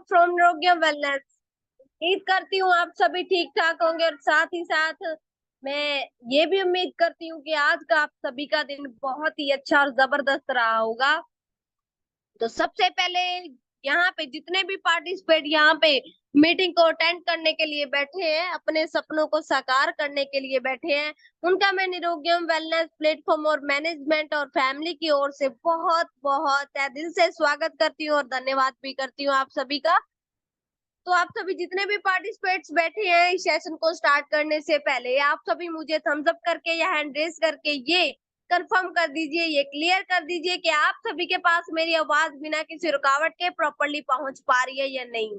From निरोग्यम wellness. उम्मीद करती हूँ आप सभी ठीक ठाक होंगे और साथ ही साथ मैं ये भी उम्मीद करती हूँ कि आज का आप सभी का दिन बहुत ही अच्छा और जबरदस्त रहा होगा। तो सबसे पहले यहाँ पे जितने भी पार्टिसिपेट यहाँ पे मीटिंग को अटेंड करने के लिए बैठे हैं, अपने सपनों को साकार करने के लिए बैठे हैं, उनका मैं निरोग्यम वेलनेस प्लेटफॉर्म और मैनेजमेंट और फैमिली की ओर से बहुत बहुत तहे दिल से स्वागत करती हूँ और धन्यवाद भी करती हूँ आप सभी का। तो आप सभी जितने भी पार्टिसिपेट्स बैठे हैं इस सेशन को स्टार्ट करने से पहले आप सभी मुझे थम्स अप करके या हैंड रेस करके ये कंफर्म कर दीजिए, ये क्लियर कर दीजिए कि आप सभी के पास मेरी आवाज बिना किसी रुकावट के प्रॉपर्ली पहुंच पा रही है या नहीं।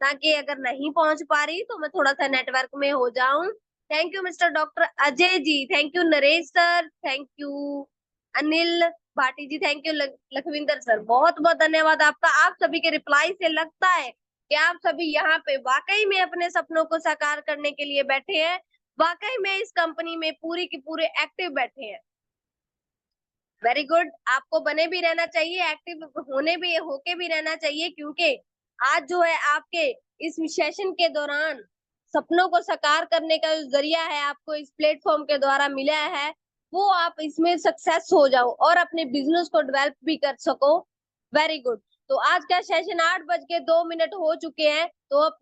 ताकि अगर नहीं पहुंच पा रही तो मैं थोड़ा सा नेटवर्क में हो जाऊं। Thank you mister doctor Ajay ji, thank you Naresh sir, thank you Anil Bhati ji, thank you Lakhwinder sir, बहुत बहुत धन्यवाद आपका। आप सभी के रिप्लाई से लगता है कि आप सभी यहाँ पे वाकई में अपने सपनों को साकार करने के लिए बैठे हैं, वाकई में इस कंपनी में पूरी की पूरे एक्टिव बैठे हैं। वेरी गुड, आपको बने भी रहना चाहिए, एक्टिव होने भी होके भी रहना चाहिए, क्योंकि आज जो है आपके इस सेशन के दौरान सपनों को साकार करने का जो जरिया है आपको इस प्लेटफॉर्म के द्वारा मिला है, वो आप इसमें सक्सेस हो जाओ और अपने बिजनेस को डेवलप भी कर सको। Very good. तो आज का सेशन 8:02 हो चुके हैं, तो अब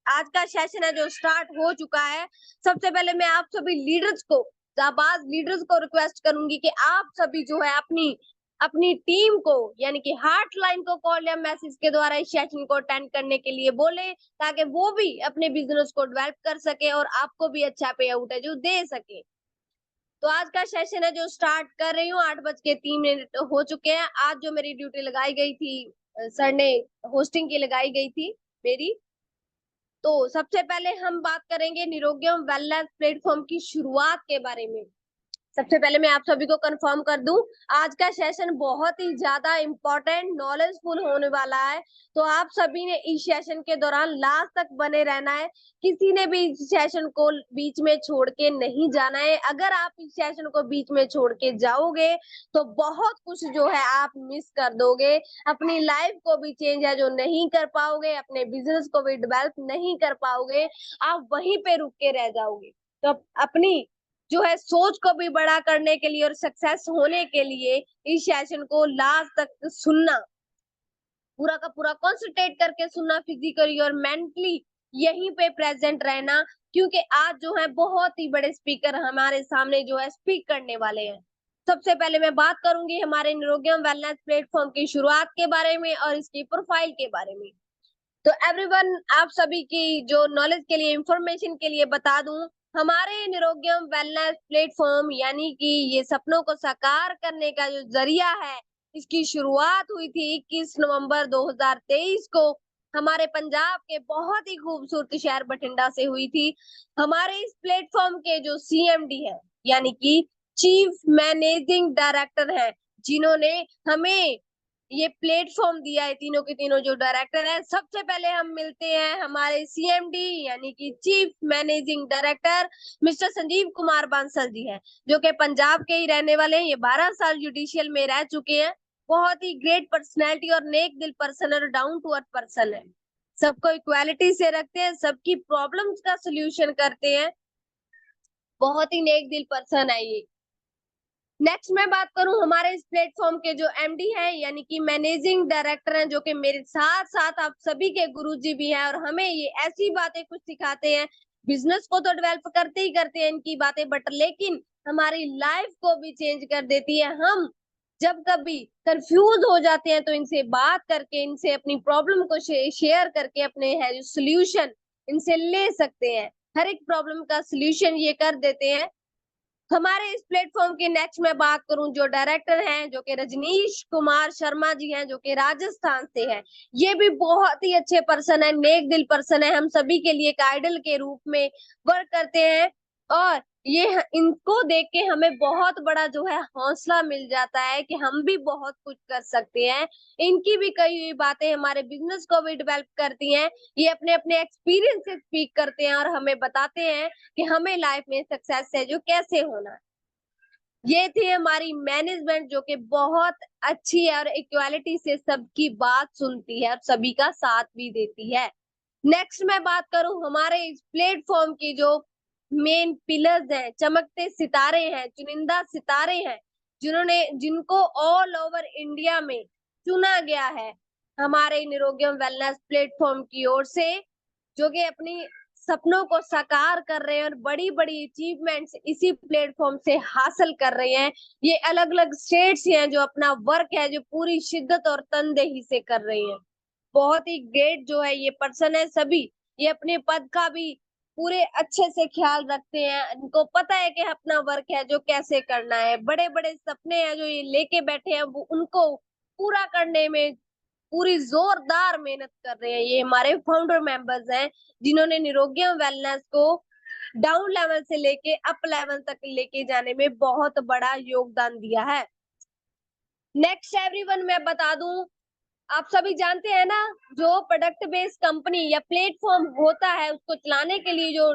आज का सेशन है जो स्टार्ट हो चुका है। सबसे पहले मैं आप सभी लीडर्स को, जाबाज लीडर्स को रिक्वेस्ट करूंगी कि आप सभी जो है अपनी अपनी टीम को यानी कि हार्ट लाइन को कॉल या मैसेज के द्वारा इस सेशन को अटेंड करने के लिए बोले, ताकि वो भी अपने बिजनेस को डेवलप कर सके और आपको भी अच्छा पे आउट है जो दे सके। तो आज का सेशन है जो स्टार्ट कर रही हूँ, 8:03 हो चुके हैं। आज जो मेरी ड्यूटी लगाई गई थी, सर ने होस्टिंग की लगाई गई थी मेरी। तो सबसे पहले हम बात करेंगे निरोग्यम वेलनेस प्लेटफॉर्म की शुरुआत के बारे में। सबसे पहले मैं आप सभी को कंफर्म कर दूं, आज का सेशन बहुत ही ज्यादा इम्पोर्टेंट नॉलेजफुल होने वाला है। तो आप सभी ने इस सेशन के दौरान लास्ट तक बने रहना है, किसी ने भी इस सेशन को बीच में छोड़ के नहीं जाना है। अगर आप इस सेशन को बीच में छोड़ के जाओगे तो बहुत कुछ जो है आप मिस कर दोगे, अपनी लाइफ को भी चेंज है जो नहीं कर पाओगे, अपने बिजनेस को भी डेवलप नहीं कर पाओगे, आप वहीं पे रुक के रह जाओगे। तो अपनी जो है सोच को भी बड़ा करने के लिए और सक्सेस होने के लिए इस सेशन को लास्ट तक सुनना, पूरा का पूरा कॉन्सेंट्रेट करके सुनना, फिजिकली और मेंटली यहीं पे प्रेजेंट रहना, क्योंकि आज जो है बहुत ही बड़े स्पीकर हमारे सामने जो है स्पीक करने वाले हैं। सबसे पहले मैं बात करूंगी हमारे निरोग्यम वेलनेस प्लेटफॉर्म की शुरुआत के बारे में और इसकी प्रोफाइल के बारे में। तो एवरीवन, आप सभी की जो नॉलेज के लिए, इंफॉर्मेशन के लिए बता दूं, हमारे निरोग्यम वेलनेस प्लेटफॉर्म यानी कि ये सपनों को साकार करने का जो जरिया है, इसकी शुरुआत हुई थी 21 नवंबर 2023 को हमारे पंजाब के बहुत ही खूबसूरत शहर बठिंडा से हुई थी। हमारे इस प्लेटफॉर्म के जो सीएमडी है यानी कि चीफ मैनेजिंग डायरेक्टर है, जिन्होंने हमें ये प्लेटफॉर्म दिया है, तीनों के तीनों जो डायरेक्टर हैं। सबसे पहले हम मिलते हैं हमारे सीएमडी यानी कि chief managing director mister Sanjeev Kumar Bansal ji हैं, जो कि पंजाब के ही रहने वाले हैं। ये 12 साल जुडिशियल में रह चुके हैं। बहुत ही ग्रेट पर्सनैलिटी और नेक दिल पर्सन और डाउन टू अर्थ पर्सन है। सबको इक्वालिटी से रखते हैं, सबकी प्रॉब्लम्स का सोल्यूशन करते हैं, बहुत ही नेक दिल पर्सन है ये। नेक्स्ट मैं बात करूं हमारे इस प्लेटफॉर्म के जो एमडी हैं यानी कि मैनेजिंग डायरेक्टर हैं, जो कि मेरे साथ साथ आप सभी के गुरुजी भी हैं और हमें ये ऐसी बातें कुछ सिखाते हैं। बिजनेस को तो डेवलप करते ही करते हैं इनकी बातें, बट लेकिन हमारी लाइफ को भी चेंज कर देती है। हम जब कभी कंफ्यूज हो जाते हैं तो इनसे बात करके, इनसे अपनी प्रॉब्लम को शेयर करके अपने है जो सोल्यूशन इनसे ले सकते हैं। हर एक प्रॉब्लम का सोल्यूशन ये कर देते हैं। हमारे इस प्लेटफॉर्म की नेक्स्ट मैं बात करूं जो डायरेक्टर हैं, जो कि रजनीश कुमार शर्मा जी हैं, जो कि राजस्थान से हैं। ये भी बहुत ही अच्छे पर्सन है, नेक दिल पर्सन है, हम सभी के लिए एक आइडल के रूप में वर्क करते हैं। और ये इनको देख के हमें बहुत बड़ा जो है हौसला मिल जाता है कि हम भी बहुत कुछ कर सकते हैं। इनकी भी कई हुई बातें हमारे बिजनेस को भी डेवलप करती हैं। ये अपने अपने एक्सपीरियंस से स्पीक करते हैं और हमें बताते हैं कि हमें लाइफ में सक्सेस है जो कैसे होना है। ये थी हमारी मैनेजमेंट जो कि बहुत अच्छी है और इक्वालिटी से सबकी बात सुनती है और सभी का साथ भी देती है। नेक्स्ट मैं बात करूं हमारे इस प्लेटफॉर्म की जो मेन पिलर्स हैं, चमकते सितारे हैं, चुनिंदा सितारे हैं, जिनको ऑल ओवर इंडिया में चुना गया है हमारे निरोगियम वेलनेस प्लेटफॉर्म की ओर से, जो कि अपनी सपनों को साकार कर रहे हैं और बड़ी बड़ी अचीवमेंट्स इसी प्लेटफॉर्म से हासिल कर रहे हैं। ये अलग अलग स्टेट्स हैं जो अपना वर्क है जो पूरी शिद्दत और तनदेही से कर रहे हैं। बहुत ही ग्रेट जो है ये पर्सन है सभी। ये अपने पद का भी पूरे अच्छे से ख्याल रखते हैं, इनको पता है कि अपना वर्क है जो कैसे करना है। बड़े बड़े सपने हैं जो ये लेके बैठे हैं वो उनको पूरा करने में पूरी जोरदार मेहनत कर रहे हैं। ये हमारे फाउंडर मेंबर्स हैं जिन्होंने निरोगियम वेलनेस को डाउन लेवल से लेके अप लेवल तक लेके जाने में बहुत बड़ा योगदान दिया है। नेक्स्ट एवरीवन मैं बता दूं, आप सभी जानते हैं ना, जो प्रोडक्ट बेस्ड कंपनी या प्लेटफॉर्म होता है उसको चलाने के लिए जो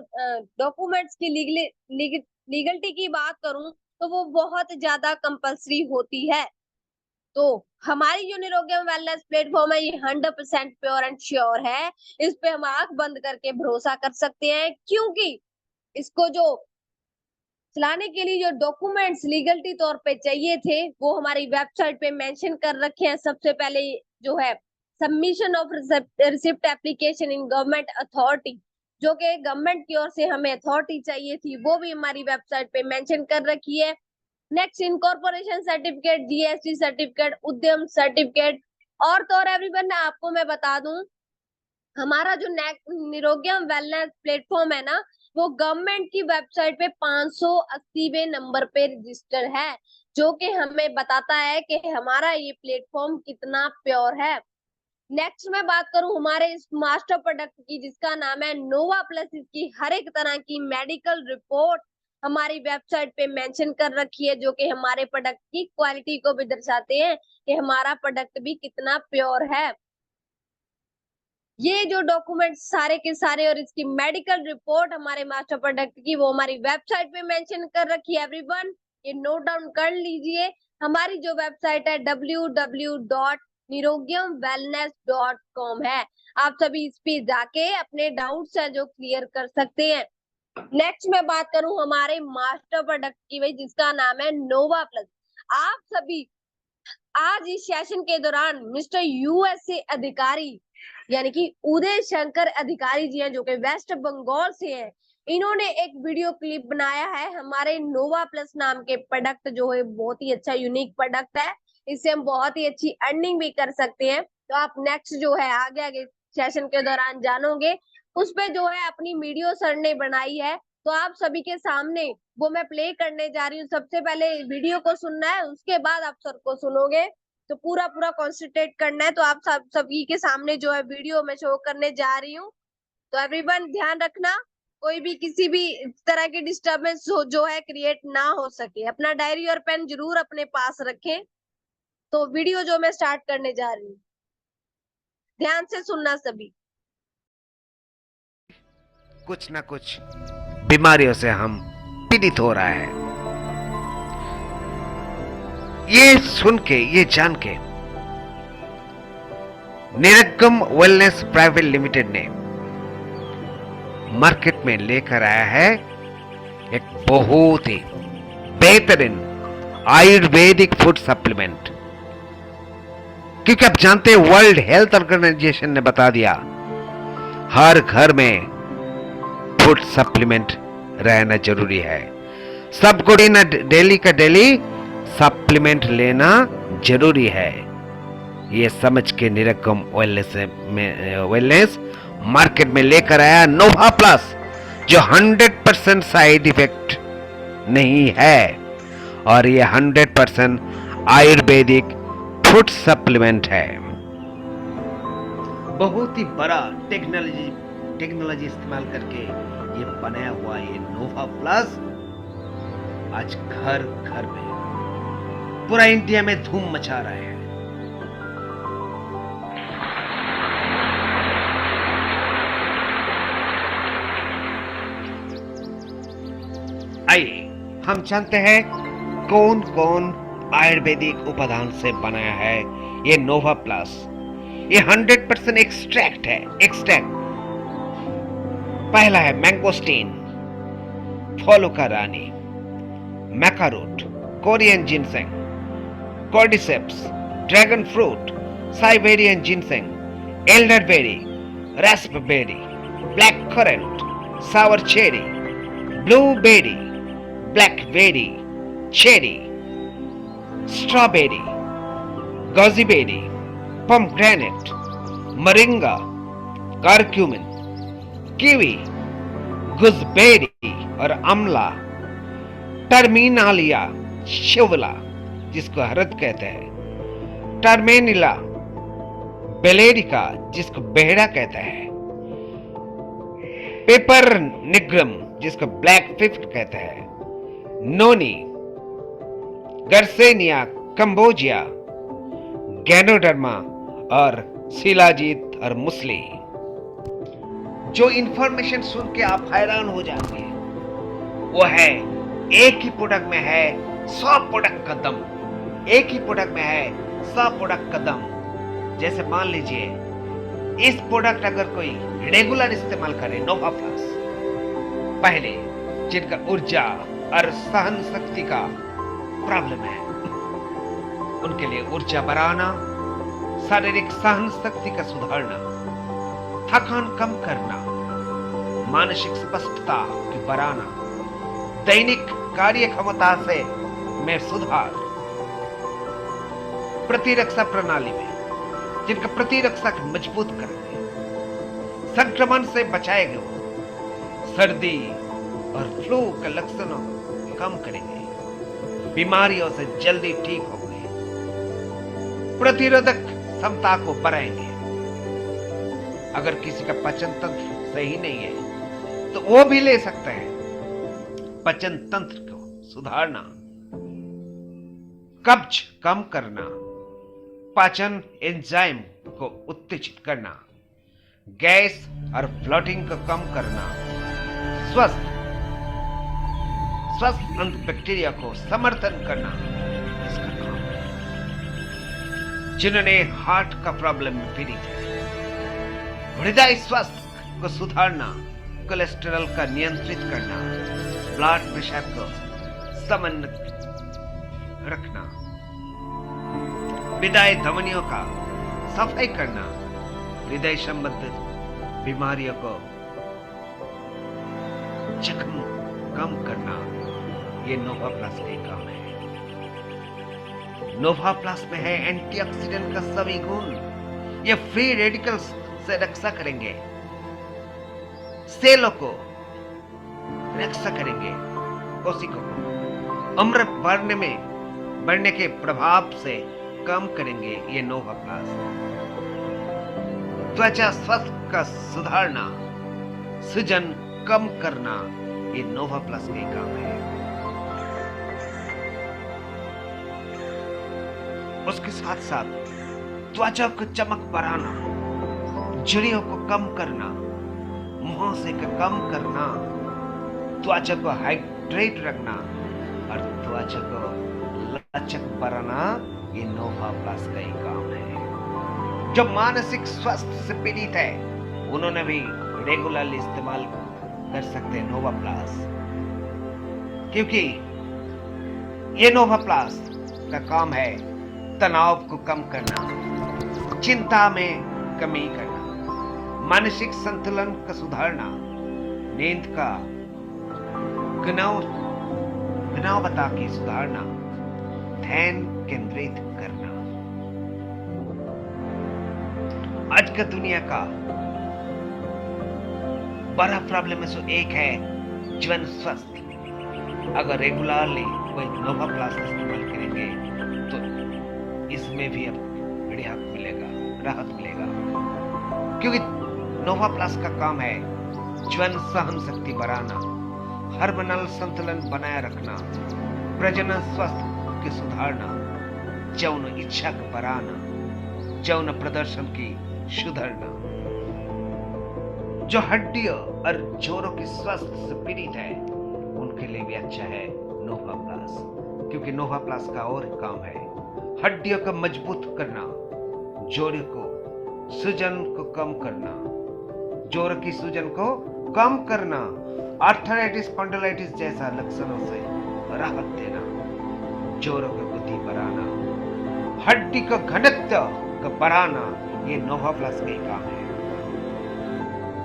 डॉक्यूमेंट्स की लीगलिटी की बात करूं तो वो बहुत ज्यादा कंपलसरी होती है। तो हमारी जो निरोगियम वेलनेस प्लेटफॉर्म है ये 100% प्योर एंड श्योर है। इस पे हम आंख बंद करके भरोसा कर सकते हैं, क्योंकि इसको जो चलाने के लिए जो डॉक्यूमेंट्स लीगलिटी तौर पे चाहिए थे वो हमारी वेबसाइट पे मेंशन कर रखे हैं। सबसे पहले जो है submission of receipt application in government authority, जो कि गवर्नमेंट की ओर से हमें अथॉरिटी चाहिए थी, वो भी हमारी वेबसाइट पे मेंशन कर रखी है। Next incorporation certificate, GST certificate, उद्यम सर्टिफिकेट। और तो और एवरीवन आपको मैं बता दूं, हमारा जो निरोगियम वेलनेस प्लेटफॉर्म है ना वो गवर्नमेंट की वेबसाइट पे 580वें नंबर पे रजिस्टर है, जो कि हमें बताता है कि हमारा ये प्लेटफॉर्म कितना प्योर है। नेक्स्ट मैं बात करूं हमारे इस मास्टर प्रोडक्ट की जिसका नाम है नोवा प्लस, इसकी हर एक तरह की मेडिकल रिपोर्ट हमारी वेबसाइट पे मेंशन कर रखी है, जो कि हमारे प्रोडक्ट की क्वालिटी को भी दर्शाते हैं कि हमारा प्रोडक्ट भी कितना प्योर है। ये जो डॉक्यूमेंट सारे के सारे और इसकी मेडिकल रिपोर्ट हमारे मास्टर प्रोडक्ट की वो हमारी वेबसाइट पे मेंशन कर रखी है एवरीवन, ये नोट डाउन कर लीजिए। हमारी जो वेबसाइट है www.nirogiumwellness.com है। आप सभी इस पे जाके अपने डाउट्स है जो क्लियर कर सकते हैं। नेक्स्ट मैं बात करूं हमारे मास्टर प्रोडक्ट की भाई जिसका नाम है नोवा प्लस। आप सभी आज इस सेशन के दौरान मिस्टर यूएसए अधिकारी यानी कि उदय शंकर अधिकारी जी हैं जो कि वेस्ट बंगाल से हैं, इन्होंने एक वीडियो क्लिप बनाया है हमारे नोवा प्लस नाम के प्रोडक्ट जो है बहुत ही अच्छा यूनिक प्रोडक्ट है, इससे हम बहुत ही अच्छी अर्निंग भी कर सकते हैं। तो आप नेक्स्ट जो है आगे आगे सेशन के दौरान जानोगे। उस पे जो है अपनी वीडियो सर ने बनाई है, तो आप सभी के सामने वो मैं प्ले करने जा रही हूँ। सबसे पहले वीडियो को सुनना है, उसके बाद आप सर को सुनोगे। तो पूरा पूरा कॉन्सेंट्रेट करना है। तो आप सभी के सामने जो है वीडियो में शो करने जा रही हूँ। तो एवरीवन ध्यान रखना, कोई भी किसी भी तरह की डिस्टरबेंस जो है क्रिएट ना हो सके। अपना डायरी और पेन जरूर अपने पास रखें। तो वीडियो जो मैं स्टार्ट करने जा रही हूँ, ध्यान से सुनना सभी। कुछ ना कुछ बीमारियों से हम पीड़ित हो रहा है। ये सुन के, ये जान के निरगम वेलनेस प्राइवेट लिमिटेड ने मार्केट में लेकर आया है एक बहुत ही बेहतरीन आयुर्वेदिक फूड सप्लीमेंट। क्योंकि आप जानते हैं वर्ल्ड हेल्थ ऑर्गेनाइजेशन ने बता दिया हर घर में फूड सप्लीमेंट रहना जरूरी है। सबको डेली का डेली सप्लीमेंट लेना जरूरी है। ये समझ के निरगम वेलनेस मार्केट में लेकर आया नोवा प्लस, जो 100% साइड इफेक्ट नहीं है और ये 100% आयुर्वेदिक फूड सप्लीमेंट है। बहुत ही बड़ा टेक्नोलॉजी इस्तेमाल करके ये बनाया हुआ ये नोवा प्लस आज घर घर में पूरा इंडिया में धूम मचा रहा है। आइए हम जानते हैं कौन कौन आयुर्वेदिक उपादान से बनाया है ये नोवा प्लस। ये 100% एक्सट्रैक्ट है। पहला है मैंगोस्टीन, फॉलो का रानी, maca root, Korean ginseng, cordyceps, dragon fruit, Siberian ginseng, elderberry, raspberry, black currant, sour cherry, blueberry, blackberry, cherry, strawberry, goji berry, pomegranate, moringa, curcumin, kiwi, gooseberry और अमला, टर्मिनालिया, शिवला जिसको हरद कहते हैं, टर्मेनिला, बेलेरिका जिसको बेहड़ा कहते हैं, पेपर निग्रम जिसको ब्लैक फिफ्थ कहते हैं, नोनी, गर्सेनिया, कंबोजिया, गैनोडर्मा और शिलाजीत और मुसली। जो इंफॉर्मेशन सुन के आप हैरान हो जाएंगे वो है एक ही प्रोडक्ट में है 100 प्रोडक्ट का दम। एक ही प्रोडक्ट में है 100 प्रोडक्ट का दम। जैसे मान लीजिए इस प्रोडक्ट अगर कोई रेगुलर इस्तेमाल करे, नोवा प्लस, पहले जिनका ऊर्जा और सहन शक्ति का प्रॉब्लम है उनके लिए ऊर्जा बढ़ाना, शारीरिक सहन शक्ति का सुधारना, थकान कम करना, मानसिक स्पष्टता की बढ़ाना, दैनिक कार्य क्षमता से में सुधार, प्रतिरक्षा प्रणाली में जिनका प्रतिरक्षा को मजबूत करेंगे, संक्रमण से बचाएंगे, वो सर्दी और फ्लू के लक्षणों को कम करेंगे, बीमारियों से जल्दी ठीक होंगे, प्रतिरोधक क्षमता को बढ़ाएंगे। अगर किसी का पाचन तंत्र सही नहीं है तो वो भी ले सकते हैं। पाचन तंत्र को सुधारना, कब्ज कम करना, पाचन एंजाइम को उत्तेजित करना, गैस और ब्लॉटिंग को कम करना, स्वस्थ अंत बैक्टीरिया को समर्थन करना इसका काम है। जिन्होंने हार्ट का प्रॉब्लम में पीड़ित है, हृदय स्वास्थ्य को सुधारना, कोलेस्ट्रॉल का नियंत्रित करना, ब्लड प्रेशर को समन्वित रखना, हृदय धमनियों का सफाई करना, हृदय संबंधित बीमारियों को जख्म कम करना, ये नोवा प्लस का काम है। नोवा प्लस में है एंटीऑक्सीडेंट का सभी गुण। ये फ्री रेडिकल्स से रक्षा करेंगे, सेलों को रक्षा करेंगे, कोशिकाओं को उम्र बढ़ने के प्रभाव से कम करेंगे ये नोवा प्लस। त्वचा स्वास्थ्य का सुधारना, सूजन कम करना, ये नोवा प्लस के काम है। उसके साथ साथ त्वचा को चमक बढ़ाना, झुर्रियों को कम करना, मुहासे को कम करना, त्वचा को हाइड्रेट रखना और त्वचा को लचक बढ़ाना, ये नोवा प्लस का ही काम है। जो मानसिक स्वास्थ्य से पीड़ित है उन्होंने भी रेगुलरली इस्तेमाल कर सकते हैं नोवा प्लस, क्योंकि ये नोवा प्लस का काम है तनाव को कम करना, चिंता में कमी करना, मानसिक संतुलन का सुधारना, नींद का गुणवत्ता की सुधारना, ध्यान केंद्रित करना। आज का दुनिया का बड़ा प्रॉब्लम में से एक है जीवन स्वास्थ्य। अगर रेगुलरली कोई नोवा प्लस इस्तेमाल करेंगे तो इसमें भी अब राहत मिलेगा, क्योंकि नोवा प्लस का काम है जीवन सहन शक्ति बढ़ाना, हार्मोनल संतुलन बनाए रखना, प्रजनन स्वास्थ्य की सुधारना, यौन इच्छा को बढ़ाना, यौन प्रदर्शन की सुधारना। जो हड्डियों और जोड़ों के स्वास्थ्य से पीड़ित है उनके लिए भी अच्छा है नोवा प्लस। क्योंकि नोवा प्लस का और एक काम है हड्डियों को मजबूत करना, जोड़ों को सूजन को कम करना, जोड़ की सूजन को कम करना, आर्थराइटिस स्पॉन्डिलाइटिस जैसा लक्षणों से राहत देना, जोड़ों की गति बढ़ाना, हड्डी का घनत्व को बढ़ाना, ये नोवा प्लस का काम है।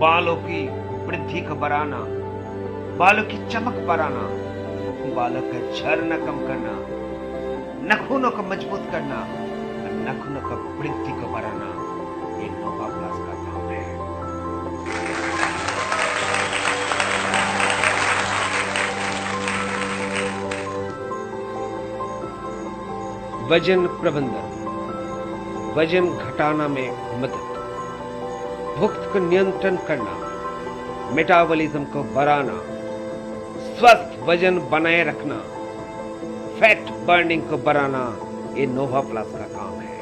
बालों की वृद्धि को बढ़ाना, बालों की चमक बढ़ाना, बालों का झड़ना कम करना, नाखूनों को मजबूत करना, नाखूनों का वृद्धि को बढ़ाना, ये नोवा प्लस का काम है। वजन प्रबंधन, वजन घटाना में मदद, भूख को नियंत्रण करना, मेटाबॉलिज्म को बढ़ाना, स्वस्थ वजन बनाए रखना, फैट बर्निंग को बढ़ाना, ये नोवा प्लस का काम है।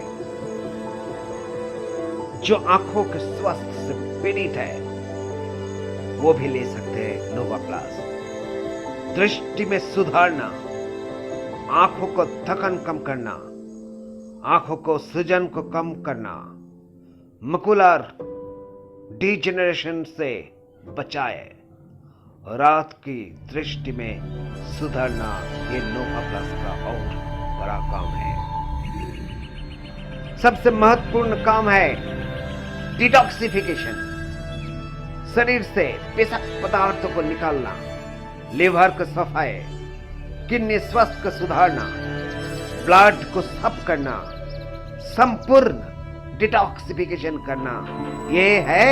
जो आंखों के स्वास्थ्य से पीड़ित है वो भी ले सकते हैं नोवा प्लस। दृष्टि में सुधारना, आंखों को थकन कम करना, आंखों को सूजन को कम करना, मकुलर डिजेनरेशन से बचाए, रात की दृष्टि में सुधारना, ये नोवा प्लस का और बड़ा काम है। सबसे महत्वपूर्ण काम है डिटॉक्सिफिकेशन, शरीर से विषाक्त पदार्थों को निकालना, लीवर को सफाई, किडनी स्वास्थ्य को सुधारना, ब्लड को साफ करना, संपूर्ण डिटॉक्सिफिकेशन करना, ये है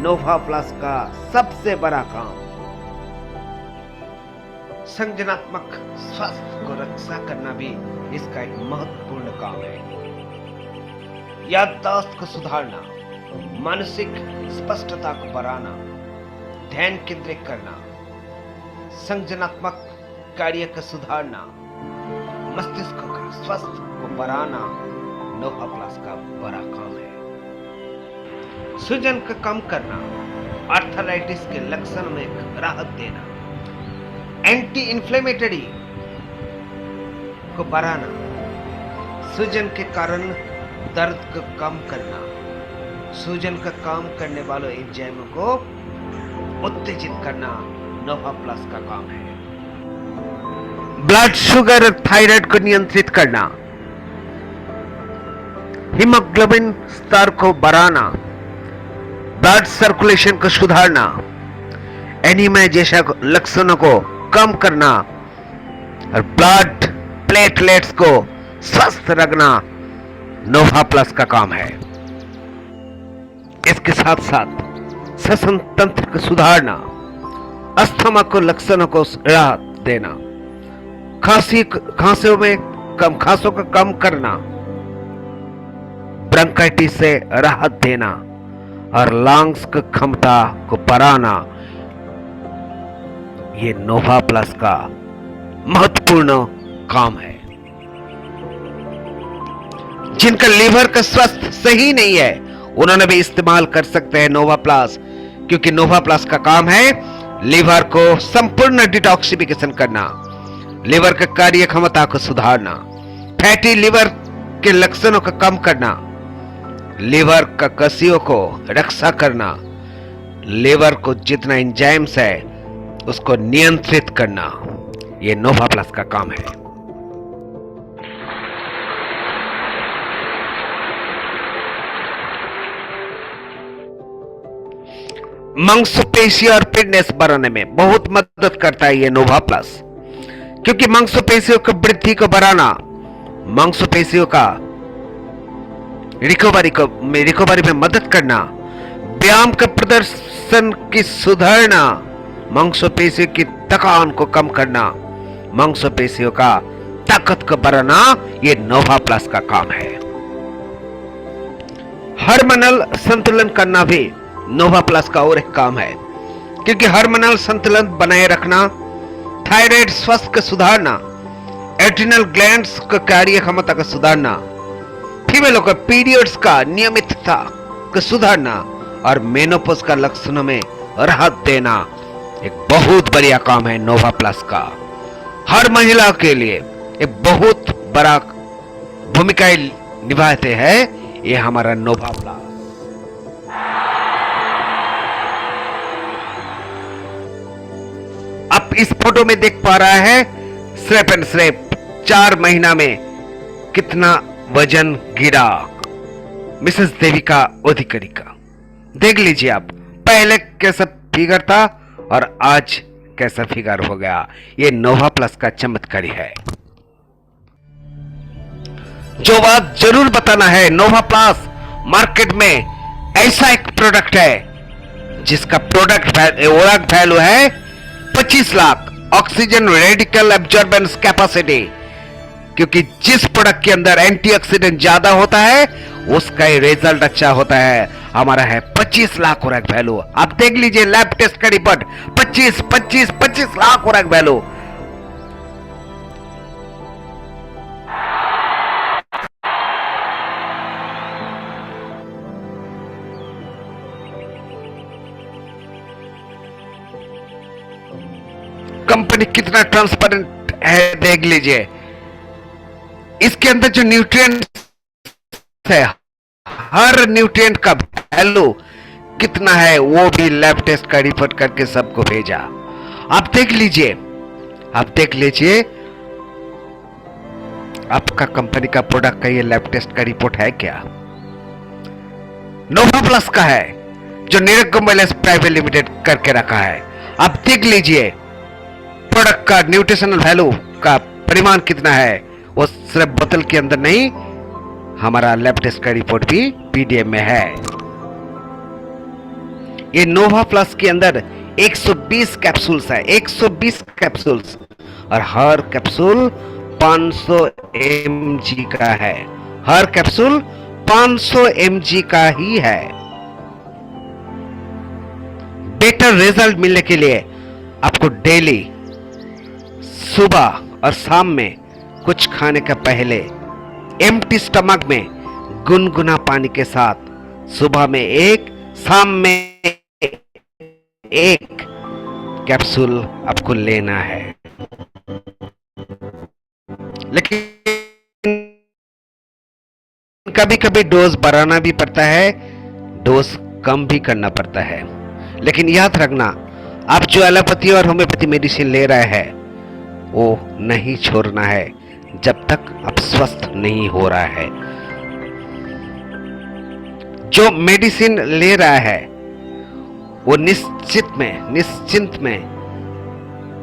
नोवा प्लस का सबसे बड़ा काम। संज्ञानात्मक स्वास्थ्य को रक्षा करना भी इसका एक महत्वपूर्ण काम है। याददाश्त को सुधारना, मानसिक स्पष्टता को बढ़ाना, ध्यान केंद्रित करना, संज्ञानात्मक कार्य को सुधारना, मस्तिष्क का स्वास्थ्य को बढ़ाना, नोवा प्लस का बड़ा काम है। सूजन को कम करना, आर्थराइटिस के लक्षण में राहत देना, एंटी इंफ्लेमेटरी को बढ़ाना, सूजन के कारण दर्द को कम करना, सूजन का काम करने वालों एंजाइमों को उत्तेजित करना, नोवा प्लस का काम है। ब्लड शुगर और थायराइड को नियंत्रित करना, हीमोग्लोबिन स्तर को बढ़ाना, ब्लड सर्कुलेशन को सुधारना, एनीमिया जैसे लक्षणों को कम करना और ब्लड प्लेटलेट्स को स्वस्थ रखना, नोवा प्लस का काम है। इसके साथ साथ श्वसन तंत्र को सुधारना, अस्थमा को लक्षणों को राहत देना, खांसियों को कम करना, ब्रोंकाइटिस से राहत देना और लंग्स की क्षमता को बढ़ाना, ये नोवा प्लस का महत्वपूर्ण काम है। जिनका लीवर का स्वास्थ्य सही नहीं है उन्होंने भी इस्तेमाल कर सकते हैं नोवा प्लस, क्योंकि नोवा प्लस का काम है लीवर को संपूर्ण डिटॉक्सिफिकेशन करना, लीवर का कार्य क्षमता को सुधारना, फैटी लीवर के लक्षणों को कम करना, लीवर का कसियों को रक्षा करना, लीवर को जितना एंजाइम्स है उसको नियंत्रित करना, ये नोवा प्लस का काम है। मांसपेशी और फिटनेस बढ़ाने में बहुत मदद करता है ये नोवा प्लस, क्योंकि मांसपेशियों की वृद्धि को बढ़ाना, मांसपेशियों का रिकवरी में मदद करना, व्यायाम के प्रदर्शन की सुधारना, मांसपेशियों की थकान को कम करना, मांसपेशियों का ताकत को बढ़ाना, ये नोवा प्लस का काम है। हार्मोनल संतुलन करना भी नोवा प्लस का और एक काम है, क्योंकि हार्मोनल संतुलन बनाए रखना, थायराइड स्वास्थ्य को सुधारना, एड्रिनल ग्लैंड्स का कार्य क्षमता को सुधारना, फीमेलों का पीरियड्स का नियमितता को सुधारना और मेनोपॉज का लक्षणों में राहत देना एक बहुत बढ़िया काम है नोवा प्लस का। हर महिला के लिए एक बहुत बड़ा भूमिका निभाते हैं ये हमारा नोवा प्लस। आप इस फोटो में देख पा रहा है सिर्फ एंड सिर्फ 4 महीना में कितना वजन गिरा मिसेस देविका अधिकारी का। देख लीजिए आप, पहले कैसा फिगर था और आज कैसा फिगर हो गया। ये नोवा प्लस का चमत्कारी है। जो बात जरूर बताना है, नोवा प्लस मार्केट में ऐसा एक प्रोडक्ट है जिसका प्रोडक्ट वैल्यू है 25 lakh oxygen radical absorbance capacity. क्योंकि जिस प्रोडक्ट के अंदर एंटीऑक्सीडेंट ज्यादा होता है उसका ही रिजल्ट अच्छा होता है। हमारा है 25 लाख ओरैक वैल्यू। आप देख लीजिए लैब टेस्ट का report, 25 lakh ORAC value. Company कितना ट्रांसपेरेंट है देख लीजिए। इसके अंदर जो न्यूट्रिएंट है, हर न्यूट्रिएंट का वैल्यू कितना है वो भी लैब टेस्ट का रिपोर्ट करके सबको भेजा। आप देख लीजिए, आपका कंपनी का प्रोडक्ट का ये लैब टेस्ट का रिपोर्ट है क्या? नोवा प्लस का है जो निरगम वेलनेस प्राइवेट लिमिटेड करके रखा है। आप देख लीजिए प्रोडक्ट का न्यूट्रिशनल वैल्यू का परिमाण कितना है। वो सिर्फ बोतल के अंदर नहीं, हमारा लैब टेस्ट का रिपोर्ट भी पीडीएफ में है। ये नोवा प्लस के अंदर 120 कैप्सूल्स है, 120 कैप्सूल्स, और हर कैप्सूल 500 mg का है। हर कैप्सूल 500 mg का ही है। बेटर रिजल्ट मिलने के लिए आपको डेली सुबह और शाम में कुछ खाने का पहले एम्प्टी स्टमक में गुनगुना पानी के साथ सुबह में 1, शाम में 1 कैप्सूल आपको लेना है। लेकिन कभी कभी डोज बढ़ाना भी पड़ता है, डोज कम भी करना पड़ता है। लेकिन याद रखना, आप जो एलोपैथी और होम्योपैथी मेडिसिन ले रहे हैं वो नहीं छोड़ना है जब तक आप स्वस्थ नहीं हो रहा है। जो मेडिसिन ले रहा है वो निश्चिंत में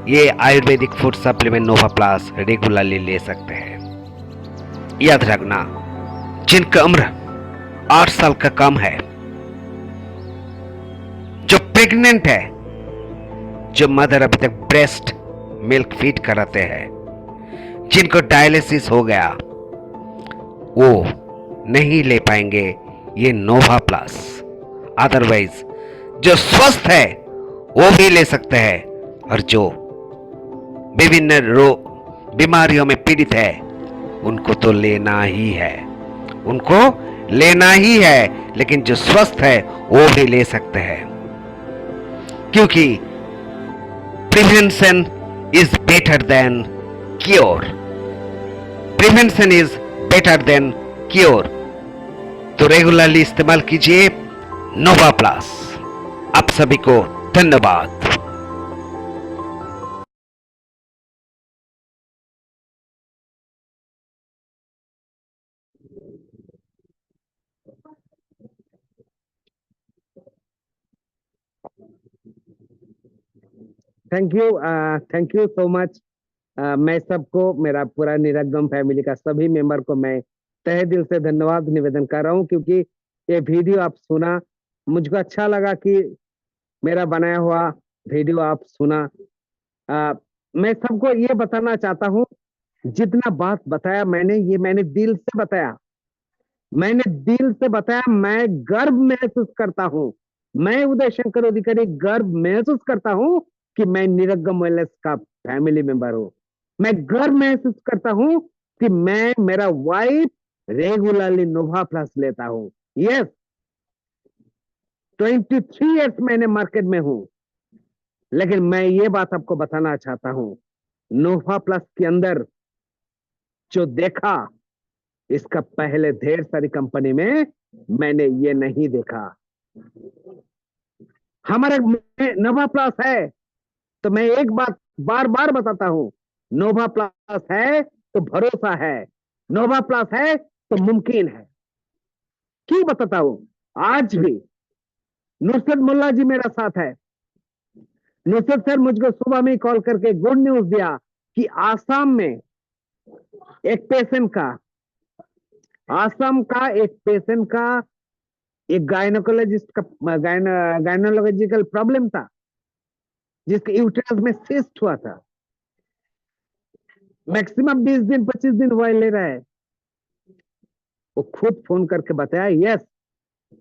ये आयुर्वेदिक फूड सप्लीमेंट नोवा प्लस रेगुलरली ले सकते हैं। याद रखना, जिनका उम्र 8 साल का कम है, जो प्रेग्नेंट है, जो मदर अभी तक ब्रेस्ट मिल्क फीड कराते हैं, जिनको डायलिसिस हो गया, वो नहीं ले पाएंगे ये नोवा प्लस। अदरवाइज जो स्वस्थ है वो भी ले सकते हैं, और जो विभिन्न बीमारियों में पीड़ित है उनको तो लेना ही है, उनको लेना ही है। लेकिन जो स्वस्थ है वो भी ले सकते हैं, क्योंकि prevention is better than cure. Prevention is better than cure. तो रेगुलरली इस्तेमाल कीजिए नोवा प्लस। आप सभी को धन्यवाद। Thank you so much. मैं सबको, मेरा पूरा निरगम फैमिली का सभी मेंबर को मैं तहे दिल से धन्यवाद निवेदन कर रहा हूं, क्योंकि ये वीडियो आप सुना, मुझको अच्छा लगा कि मेरा बनाया हुआ वीडियो आप सुना। मैं सबको ये बताना चाहता हूं, जितना बात बताया मैंने दिल से बताया, मैं गर्व महसूस करता हूं। मैं उदय शंकर अधिकारी गर्व महसूस करता हूं कि मैं निरगम वेलनेस का फैमिली मेंबर हूं। मैं गर्व महसूस करता हूं कि मैं, मेरा वाइफ रेगुलरली नोवा प्लस लेता हूं। यस, 23 इयर्स मैंने मार्केट में हूं, लेकिन मैं ये बात आपको बताना चाहता हूं, नोवा प्लस के अंदर जो देखा, इसका पहले ढेर सारी कंपनी में मैंने ये नहीं देखा। हमारे में नोवा प्लस है तो मैं एक बात बार बार बताता हूं, नोवा प्लस है तो भरोसा है, नोवा प्लस है तो मुमकिन है। क्यों बताता हूं? आज भी नुसरत मुल्ला जी मेरा साथ है। नुसरत सर मुझको सुबह में कॉल करके गुड न्यूज दिया कि आसाम में एक पेशेंट का, आसाम का एक पेशेंट का, एक गायनोकोलॉजिस्ट का गायनोलॉजिकल प्रॉब्लम था, जिसके यूट्रस में सिस्ट हुआ था। मैक्सिमम 20 दिन 25 दिन वो ले रहा है। वो खुद फोन करके बताया, yes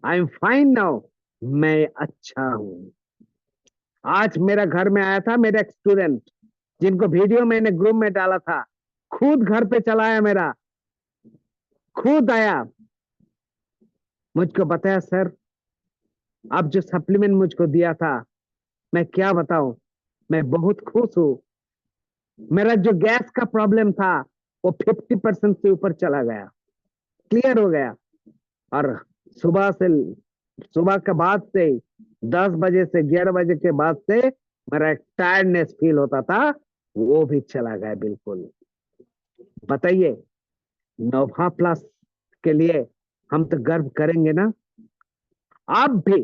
I am fine now, मैं अच्छा हूं। आज मेरा घर में आया था मेरा एक स्टूडेंट, जिनको वीडियो मैंने ग्रुप में डाला था, खुद घर पे चला आया, मेरा खुद आया, मुझको बताया सर आप जो सप्लीमेंट मुझको दिया था, मैं क्या बताऊं, मैं बहुत खुश हूं। मेरा जो गैस का प्रॉब्लम था वो 50% से ऊपर चला गया, क्लियर हो गया। और सुबह से, सुबह के बाद से 10 बजे से 11 बजे के बाद से मेरा एक टायर्डनेस फील होता था, वो भी चला गया बिल्कुल। बताइए, नोवा प्लस के लिए हम तो गर्व करेंगे ना। आप भी,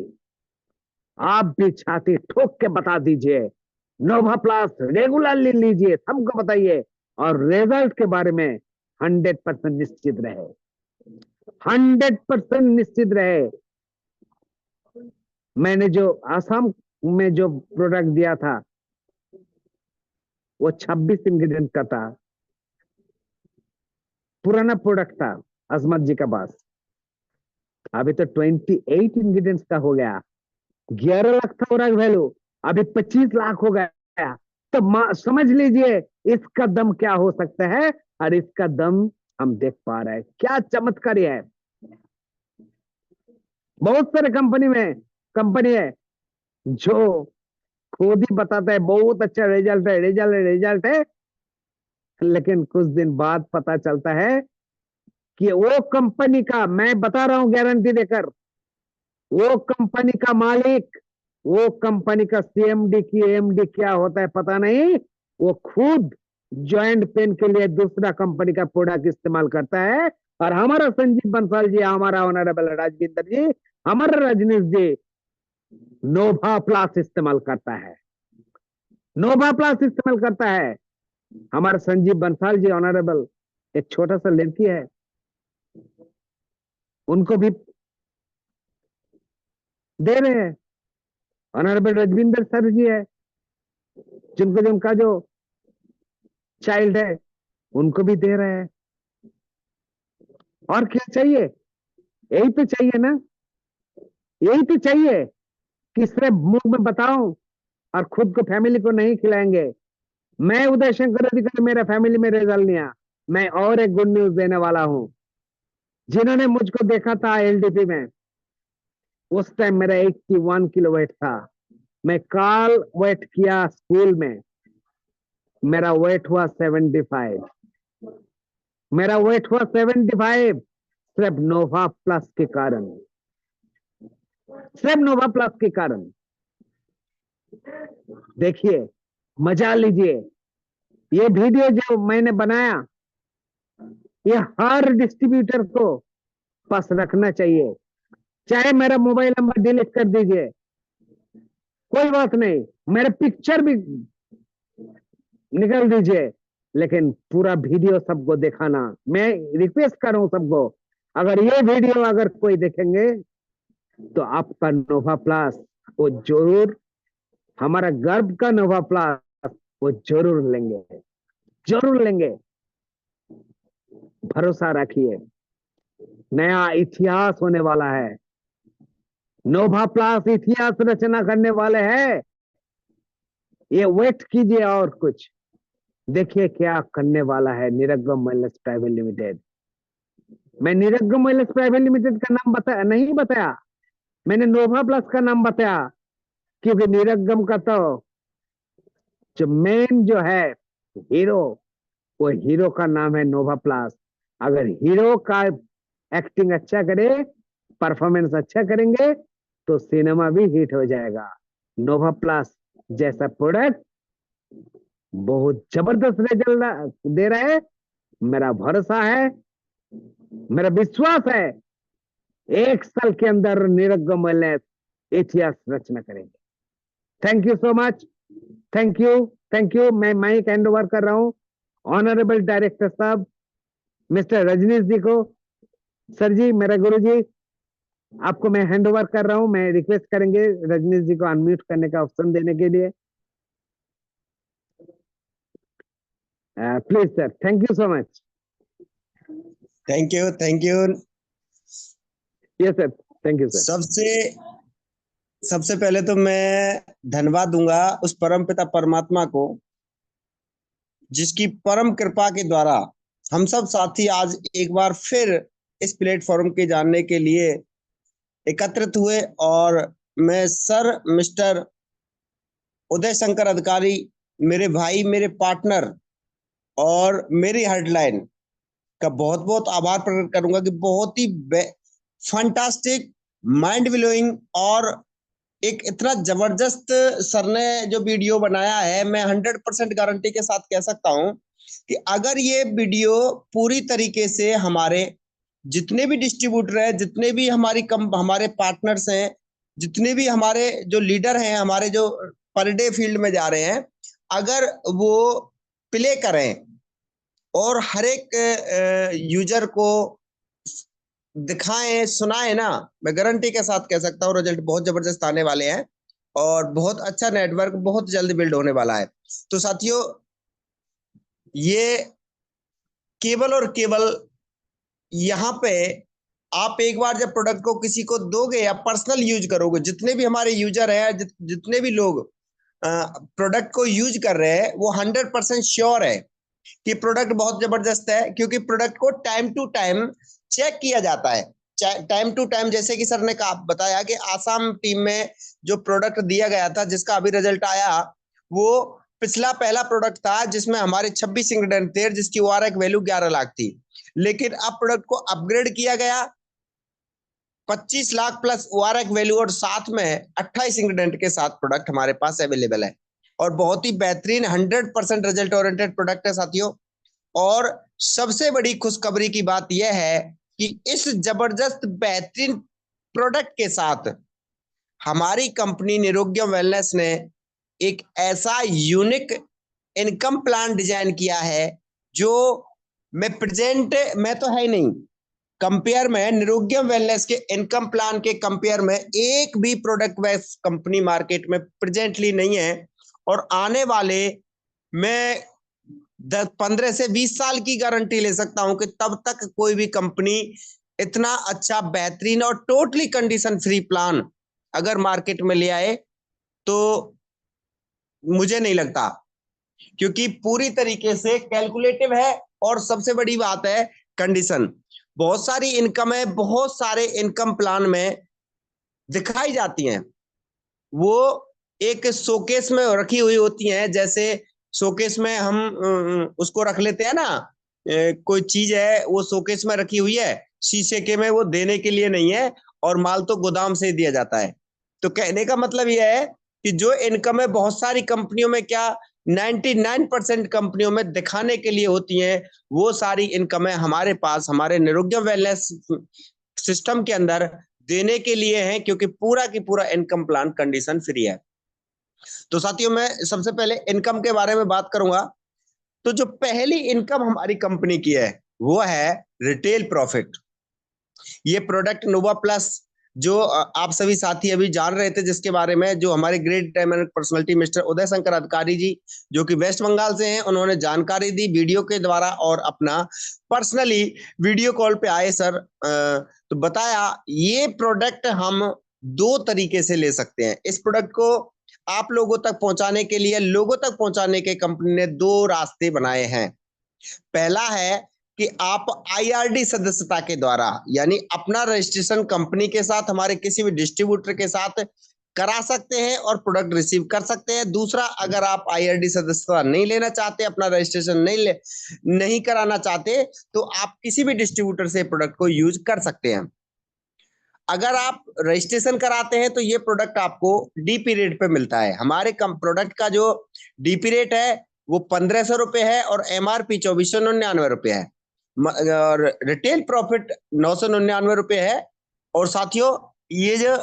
आप भी छाती ठोक के बता दीजिए, नोवा प्लस रेगुलरली लीजिए, सबको बताइए, और रिजल्ट के बारे में 100% निश्चित रहे, 100% निश्चित रहे। मैंने जो आसाम में जो प्रोडक्ट दिया था वो 26 इंग्रेडिएंट का था, पुराना प्रोडक्ट था अजमत जी का पास। अभी तो 28 इंग्रेडिएंट्स का हो गया। 11 लाख था प्रोडक्ट वैल्यू, अभी 25 लाख हो गया। तो समझ लीजिए इसका दम क्या हो सकता है, और इसका दम हम देख पा रहे हैं, क्या चमत्कार है। बहुत सारे कंपनी है जो खुद ही बताता है बहुत अच्छा रिजल्ट है, रिजल्ट है, लेकिन कुछ दिन बाद पता चलता है कि वो कंपनी का, मैं बता रहा हूं गारंटी देकर, वो कंपनी का मालिक, वो कंपनी का सीएमडी की एमडी क्या होता है पता नहीं, वो खुद जॉइंट पेन के लिए दूसरा कंपनी का प्रोडक्ट इस्तेमाल करता है। और हमारा संजीव बंसल जी, हमारा ऑनरेबल राजविंदर जी, हमारा रजनीश जी नोवा प्लस इस्तेमाल करता है, नोवा प्लस इस्तेमाल करता है। हमारा संजीव बंसल जी ऑनरेबल, एक छोटा सा लड़की है, उनको भी दे रहे हैं। ऑनरेबल रजविंदर सर जी है, जिनका जो चाइल्ड है उनको भी दे रहे हैं। और क्या चाहिए? यही तो चाहिए ना, यही तो चाहिए कि सिर्फ मुंह में बताऊं और खुद को फैमिली को नहीं खिलाएंगे। मैं उदय शंकर अधिकारी, मेरा फैमिली में रिजल्ट नहीं आया। मैं और एक गुड न्यूज देने वाला हूं। जिन्होंने मुझको देखा था एलडीपी में, उस टाइम मेरा 81 किलो वेट था। मैं कल वेट किया स्कूल में, मेरा वेट हुआ 75, मेरा वेट हुआ 75, सिर्फ नोवा प्लस के कारण, सिर्फ नोवा प्लस के कारण। देखिए, मजा लीजिए। ये वीडियो जो मैंने बनाया, ये हर डिस्ट्रीब्यूटर को पास रखना चाहिए। चाहे मेरा मोबाइल नंबर डिलीट कर दीजिए, कोई बात नहीं, मेरे पिक्चर भी निकल दीजिए, लेकिन पूरा वीडियो सबको दिखाना। मैं रिक्वेस्ट कर रहा हूं सबको, अगर ये वीडियो अगर कोई देखेंगे तो आपका नोवा प्लस वो जरूर, हमारा गर्व का नोवा प्लस वो जरूर लेंगे, जरूर लेंगे। भरोसा रखिए, नया इतिहास होने वाला है। नोवा प्लस इतिहास रचना करने वाले हैं। ये वेट कीजिए और कुछ देखिए क्या करने वाला है निरगम वेलनेस प्राइवेट लिमिटेड। मैं निरगम वेलनेस प्राइवेट लिमिटेड का नाम नहीं बताया, मैंने नोवा प्लस का नाम बताया, क्योंकि निरगम का तो जो मेन जो है हीरो, वो हीरो का नाम है नोवा प्लस। अगर हीरो का एक्टिंग अच्छा करे, परफॉर्मेंस अच्छा करेंगे, तो सिनेमा भी हिट हो जाएगा। नोवा प्लस जैसा प्रोडक्ट बहुत जबरदस्त रिजल्ट दे रहा है। मेरा भरोसा है, मेरा विश्वास है, 1 साल के अंदर निरगम वेलनेस इतिहास रचना करेंगे। Thank you so much. Thank you, thank you. मैं माइक हैंड ओवर कर रहा हूँ ऑनरेबल डायरेक्टर साहब मिस्टर रजनीश जी को। सर जी, मेरा गुरु जी, आपको मैं हैंड ओवर कर रहा हूँ। मैं रिक्वेस्ट करेंगे रजनीश जी को अनम्यूट करने का ऑप्शन देने के लिए। Please sir, thank you so much. Thank you, thank you. Yes sir, thank you sir. सबसे सबसे पहले तो मैं धन्यवाद दूंगा उस परम पिता परमात्मा को, जिसकी परम कृपा के द्वारा हम सब साथी आज एक बार फिर इस प्लेटफॉर्म के जानने के लिए एकत्रित हुए। और मैं सर मिस्टर उदय शंकर अधिकारी, मेरे भाई, मेरे पार्टनर और मेरी हेडलाइन का बहुत बहुत आभार प्रकट करूंगा कि बहुत ही फंटास्टिक, माइंड ब्लोइंग और एक इतना जबरदस्त सर ने जो वीडियो बनाया है। मैं 100% गारंटी के साथ कह सकता हूं कि अगर ये वीडियो पूरी तरीके से हमारे जितने भी डिस्ट्रीब्यूटर हैं, जितने भी हमारे पार्टनर्स हैं, जितने भी हमारे जो लीडर हैं, हमारे जो पर डे फील्ड में जा रहे हैं, अगर वो प्ले करें और हर एक यूजर को दिखाएं, सुनाएं ना, मैं गारंटी के साथ कह सकता हूँ रिजल्ट बहुत जबरदस्त आने वाले हैं और बहुत अच्छा नेटवर्क बहुत जल्द बिल्ड होने वाला है। तो साथियों, ये केवल और केवल यहाँ पे आप एक बार जब प्रोडक्ट को किसी को दोगे या पर्सनल यूज करोगे, जितने भी हमारे यूजर हैं, जितने भी लोग प्रोडक्ट को यूज कर रहे हैं, वो 100% श्योर है कि प्रोडक्ट बहुत जबरदस्त है, क्योंकि प्रोडक्ट को टाइम टू टाइम चेक किया जाता है। टाइम टू टाइम, जैसे कि सर ने कहा, बताया कि आसाम टीम में जो प्रोडक्ट दिया गया था, जिसका अभी रिजल्ट आया, वो पिछला पहला प्रोडक्ट था जिसमें हमारे 26 इंग्रेडिएंट थे, जिसकी ओआरएक वैल्यू 11 लाख थी। लेकिन अब प्रोडक्ट को अपग्रेड किया गया, 25 लाख प्लस ओआरएक वैल्यू और साथ में 28 इंग्रेडिएंट के साथ प्रोडक्ट हमारे पास अवेलेबल है और बहुत ही बेहतरीन 100% रिजल्ट ओरिएंटेड प्रोडक्ट है साथियों। और सबसे बड़ी खुशखबरी की बात यह है कि इस जबरदस्त बेहतरीन प्रोडक्ट के साथ हमारी कंपनी निरोग्यम वेलनेस ने एक ऐसा यूनिक इनकम प्लान डिजाइन किया है जो मैं तो है ही नहीं, कंपेयर में निरोग्यम वेलनेस के इनकम प्लान के कंपेयर में एक भी प्रोडक्ट वाइज कंपनी मार्केट में प्रेजेंटली नहीं है। और आने वाले मैं 15 से 20 साल की गारंटी ले सकता हूं कि तब तक कोई भी कंपनी इतना अच्छा, बेहतरीन और टोटली कंडीशन फ्री प्लान अगर मार्केट में ले आए तो मुझे नहीं लगता, क्योंकि पूरी तरीके से कैलकुलेटिव है। और सबसे बड़ी बात है कंडीशन, बहुत सारी इनकम है, बहुत सारे इनकम प्लान में दिखाई जाती हैं, वो एक शोकेस में रखी हुई होती हैं। जैसे शोकेस में हम उसको रख लेते हैं ना, कोई चीज है वो शोकेस में रखी हुई है, शीशे के में, वो देने के लिए नहीं है और माल तो गोदाम से ही दिया जाता है। तो कहने का मतलब यह है कि जो इनकम है बहुत सारी कंपनियों में, क्या 99% कंपनियों में दिखाने के लिए होती हैं, वो सारी इनकम है हमारे पास, हमारे निरोग्यम वेलनेस सिस्टम के अंदर देने के लिए है, क्योंकि पूरा की पूरा इनकम प्लान कंडीशन फ्री है। तो साथियों, मैं सबसे पहले इनकम के बारे में बात करूंगा। तो जो पहली इनकम हमारी कंपनी की है वो है रिटेल प्रॉफिट। ये प्रोडक्ट नोवा प्लस जो आप सभी साथी अभी जान रहे थे, जिसके बारे में जो हमारे great diamond personality mister Uday Shankar अधिकारी जी, जो कि वेस्ट बंगाल से हैं, उन्होंने जानकारी दी वीडियो के द्वारा और अपना पर्सनली वीडियो कॉल पे आए सर, तो बताया ये प्रोडक्ट हम 2 तरीके से ले सकते हैं। इस प्रोडक्ट को आप लोगों तक पहुंचाने के लिए, लोगों तक पहुंचाने के कंपनी ने 2 रास्ते बनाए हैं। पहला है कि आप आईआरडी सदस्यता के द्वारा, यानी अपना रजिस्ट्रेशन कंपनी के साथ, हमारे किसी भी डिस्ट्रीब्यूटर के साथ करा सकते हैं और प्रोडक्ट रिसीव कर सकते हैं। दूसरा, अगर आप IRD सदस्यता नहीं लेना चाहते, अपना रजिस्ट्रेशन नहीं कराना चाहते, तो आप किसी भी डिस्ट्रीब्यूटर से प्रोडक्ट को यूज कर सकते हैं। अगर आप रजिस्ट्रेशन कराते हैं तो ये प्रोडक्ट आपको DP रेट पे मिलता है। हमारे कम प्रोडक्ट का जो DP रेट है वो 1500 रुपये है और MRP 2499 रुपये है, और रिटेल प्रॉफिट 999 रुपये है। और साथियों, ये जो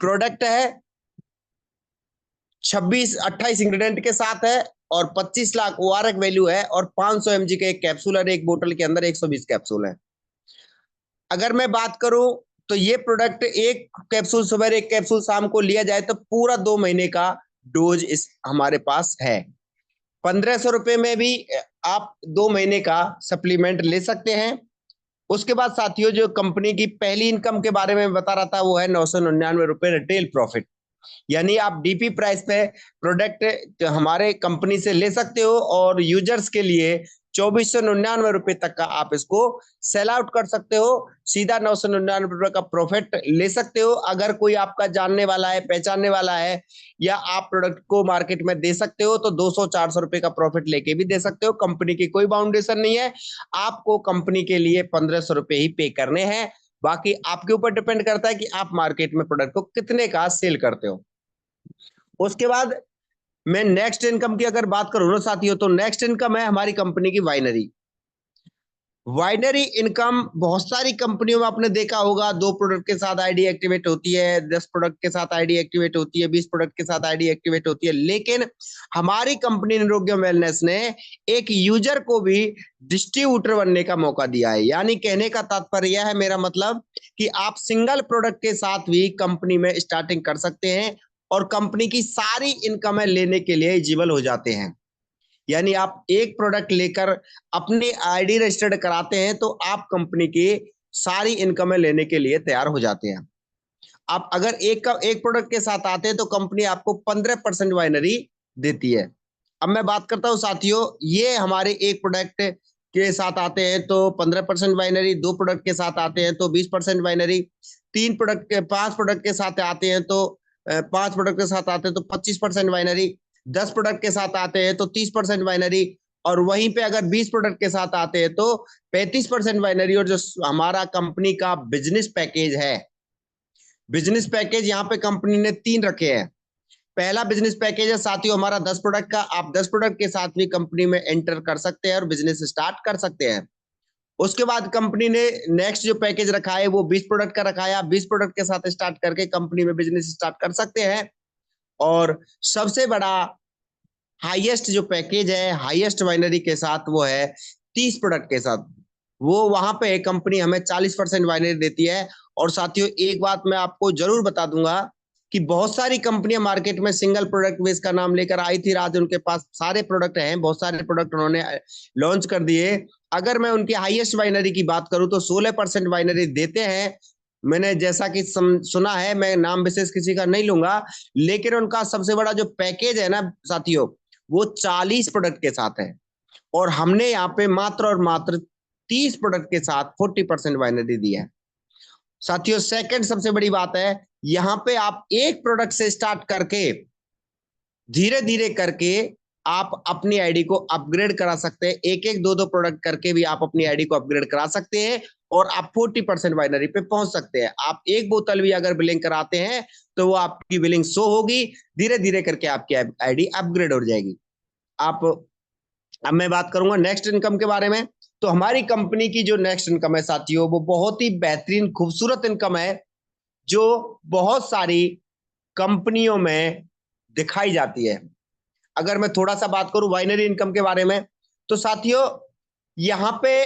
प्रोडक्ट है 28 इंग्रेडिएंट के साथ है और 25 लाख ORC वैल्यू है और 500 mg का एक कैप्सूल है, एक बोतल के अंदर 120 कैप्सूल है। अगर मैं बात करूं तो ये प्रोडक्ट एक कैप्सूल सुबह, एक कैप्सूल शाम को लिया जाए तो पूरा 2 महीने का डोज इस हमारे पास है। 1500 रुपये में भी आप 2 महीने का सप्लीमेंट ले सकते हैं। उसके बाद साथियों, जो कंपनी की पहली इनकम के बारे में बता रहा था वो है 999 रुपये रिटेल प्रॉफिट। यानी आप DP प्राइस पे प्रोडक्ट हमारे कंपनी से ले सकते हो और यूजर्स के लिए 2499 रुपये तक का आप इसको सेल आउट कर सकते हो। सीधा 999 रुपये का प्रॉफिट ले सकते हो। अगर कोई आपका जानने वाला है, पहचानने वाला है, या आप प्रोडक्ट को मार्केट में दे सकते हो तो 200-400 रुपये का प्रॉफिट लेके भी दे सकते हो। कंपनी की कोई बाउंडेशन नहीं है, आपको कंपनी के लिए 1500 रुपये ही पे करने हैं। बाकी आपके ऊपर डिपेंड करता है कि आप मार्केट में प्रोडक्ट को कितने का सेल करते हो। उसके बाद मैं नेक्स्ट इनकम की अगर बात करूं ना साथियों, तो नेक्स्ट इनकम है हमारी कंपनी की वाइनरी इनकम। बहुत सारी कंपनियों में आपने देखा होगा 2 प्रोडक्ट के साथ ID एक्टिवेट होती है, 10 प्रोडक्ट के साथ ID एक्टिवेट होती है, 20 प्रोडक्ट के साथ ID एक्टिवेट होती है। लेकिन हमारी कंपनी निरोग्यम वेलनेस ने एक यूजर को भी डिस्ट्रीब्यूटर बनने का मौका दिया है। यानी कहने का तात्पर्य यह है, मेरा मतलब कि आप सिंगल प्रोडक्ट के साथ भी कंपनी में स्टार्टिंग कर सकते हैं और कंपनी की सारी इनकम लेने के लिए एलिजिबल हो जाते हैं। यानी आप एक प्रोडक्ट लेकर अपनी ID रजिस्टर्ड कराते हैं तो आप कंपनी की सारी इनकम लेने के लिए तैयार हो जाते हैं। आप अगर एक प्रोडक्ट के साथ आते हैं तो कंपनी आपको 15% वाइनरी देती है। अब मैं बात करता हूं साथियों, ये हमारे एक प्रोडक्ट के साथ आते हैं तो 15% वाइनरी, 2 प्रोडक्ट के साथ आते हैं तो 20% वाइनरी, 5 प्रोडक्ट के साथ आते हैं तो 5 प्रोडक्ट के साथ आते हैं तो 25% वाइनरी, 10 प्रोडक्ट के साथ आते हैं तो 30% वाइनरी, और वहीं पे अगर 20 प्रोडक्ट के साथ आते हैं तो 35% वाइनरी। और जो हमारा कंपनी का बिजनेस पैकेज है, बिजनेस पैकेज यहाँ पे कंपनी ने 3 रखे हैं। पहला बिजनेस पैकेज है साथियों हमारा 10 प्रोडक्ट का। आप 10 प्रोडक्ट के साथ भी कंपनी में एंटर कर सकते हैं और बिजनेस स्टार्ट कर सकते हैं। उसके बाद कंपनी ने नेक्स्ट जो पैकेज रखा है वो 20 प्रोडक्ट का रखा है। आप 20 प्रोडक्ट के साथ स्टार्ट करके कंपनी में बिजनेस स्टार्ट कर सकते हैं। और सबसे बड़ा हाईएस्ट जो पैकेज है हाईएस्ट वाइनरी के साथ वो है 30 प्रोडक्ट के साथ। वो वहां पे कंपनी हमें 40% वाइनरी देती है। और साथियों, एक बात मैं आपको जरूर बता दूंगा कि बहुत सारी कंपनियां मार्केट में सिंगल प्रोडक्ट बेस का नाम लेकर आई थी। आज उनके पास सारे प्रोडक्ट हैं, बहुत सारे प्रोडक्ट उन्होंने लॉन्च कर दिए। अगर मैं उनकी हाईएस्ट वाइनरी की बात करूं तो 16% वाइनरी देते हैं। मैंने जैसा कि सुना है, मैं नाम विशेष किसी का नहीं लूंगा, लेकिन उनका सबसे बड़ा जो पैकेज है ना साथियों, वो 40 प्रोडक्ट के साथ है। और हमने यहाँ पे मात्र और मात्र 30 प्रोडक्ट के साथ 40% वाइनरी दी है। साथियों, सेकंड सबसे बड़ी बात है, यहाँ पे आप एक प्रोडक्ट से स्टार्ट करके धीरे धीरे करके आप अपनी आईडी को अपग्रेड करा सकते हैं। एक एक 2-2 प्रोडक्ट करके भी आप अपनी आईडी को अपग्रेड करा सकते हैं और आप 40% वाइनरी पे पहुंच सकते हैं। आप एक बोतल भी अगर बिलिंग कराते हैं तो वो आपकी बिलिंग शो होगी, धीरे धीरे करके आपकी आईडी अपग्रेड हो जाएगी। अब मैं बात करूंगा नेक्स्ट इनकम के बारे में। तो हमारी कंपनी की जो नेक्स्ट इनकम है साथियों, वो बहुत ही बेहतरीन खूबसूरत इनकम है जो बहुत सारी कंपनियों में दिखाई जाती है। अगर मैं थोड़ा सा बात करूं वाइनरी इनकम के बारे में, तो साथियों यहाँ पे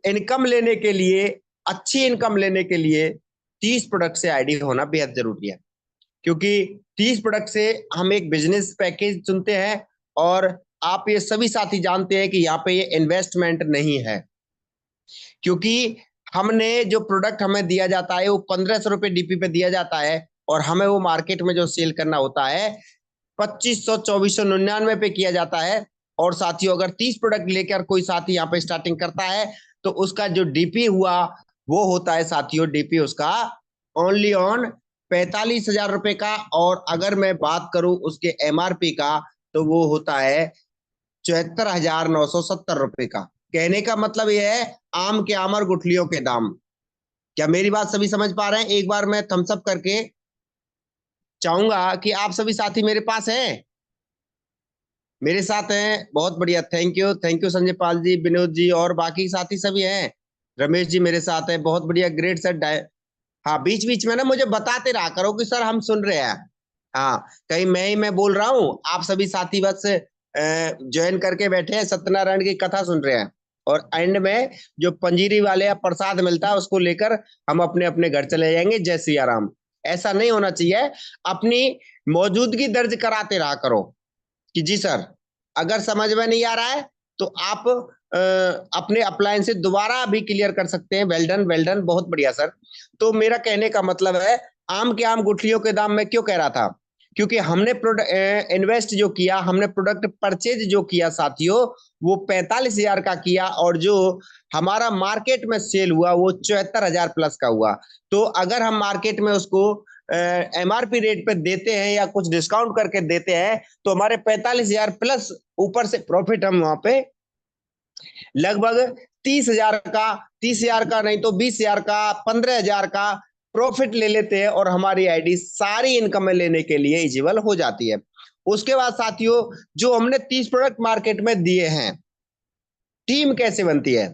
इनकम लेने के लिए, अच्छी इनकम लेने के लिए 30 प्रोडक्ट से आईडी होना बेहद जरूरी है। क्योंकि 30 प्रोडक्ट से हम एक बिजनेस पैकेज चुनते हैं और आप ये सभी साथी जानते हैं कि यहाँ पे ये इन्वेस्टमेंट नहीं है। क्योंकि हमने जो प्रोडक्ट हमें दिया जाता है वो 1500 रुपये DP पे दिया जाता है और हमें वो मार्केट में जो सेल करना होता है 2500-2499 पे किया जाता है। और साथियों, अगर 30 प्रोडक्ट लेकर कोई साथी यहाँ पे स्टार्टिंग करता है तो उसका जो DP हुआ वो होता है साथियों, DP उसका ओनली ऑन 45,000 रुपए का, और अगर मैं बात करूं उसके एमआरपी का तो वो होता है 74,970 रुपए का। कहने का मतलब यह है आम के आम और गुठलियों के दाम। क्या मेरी बात सभी समझ पा रहे हैं? एक बार मैं थम्स अप करके चाहूंगा कि आप सभी साथी मेरे पास हैं, मेरे साथ हैं। बहुत बढ़िया, थैंक यू संजय पाल जी, विनोद जी और बाकी साथी सभी हैं। रमेश जी मेरे साथ है, बहुत बढ़िया, ग्रेट सर। हाँ, बीच बीच में ना मुझे बताते रहा करो कि सर हम सुन रहे हैं। हाँ, कहीं मैं बोल रहा हूँ, आप सभी साथी बस ज्वाइन करके बैठे हैं, सत्यनारायण की कथा सुन रहे हैं, और एंड में जो पंजीरी वाले या प्रसाद मिलता है उसको लेकर हम अपने अपने घर चले जाएंगे। जय सिया राम। ऐसा नहीं होना चाहिए। अपनी मौजूदगी दर्ज कराते रहा करो कि जी सर, अगर समझ में नहीं आ रहा है तो आप अपने अप्लायंस से दोबारा भी क्लियर कर सकते हैं। वेल डन, वेल डन, बहुत बढ़िया सर। तो मेरा कहने का मतलब है आम के आम गुठलियों के दाम में क्यों कह रहा था, क्योंकि हमने प्रोडक्ट इन्वेस्ट जो किया, हमने प्रोडक्ट परचेज जो किया साथियों, वो 45,000 का किया, और जो हमारा मार्केट में सेल हुआ वो 74,000 प्लस का हुआ। तो अगर हम मार्केट में उसको एमआरपी रेट पे देते हैं या कुछ डिस्काउंट करके देते हैं तो हमारे 45,000 प्लस ऊपर से प्रॉफिट हम वहां पे लगभग 30,000 का, 30,000 का नहीं तो 20,000 का, 15,000 का प्रॉफिट ले लेते हैं, और हमारी आईडी सारी इनकम में लेने के लिए एलिजिबल हो जाती है। उसके बाद साथियों, जो हमने 30 प्रोडक्ट मार्केट में दिए हैं, टीम कैसे बनती है,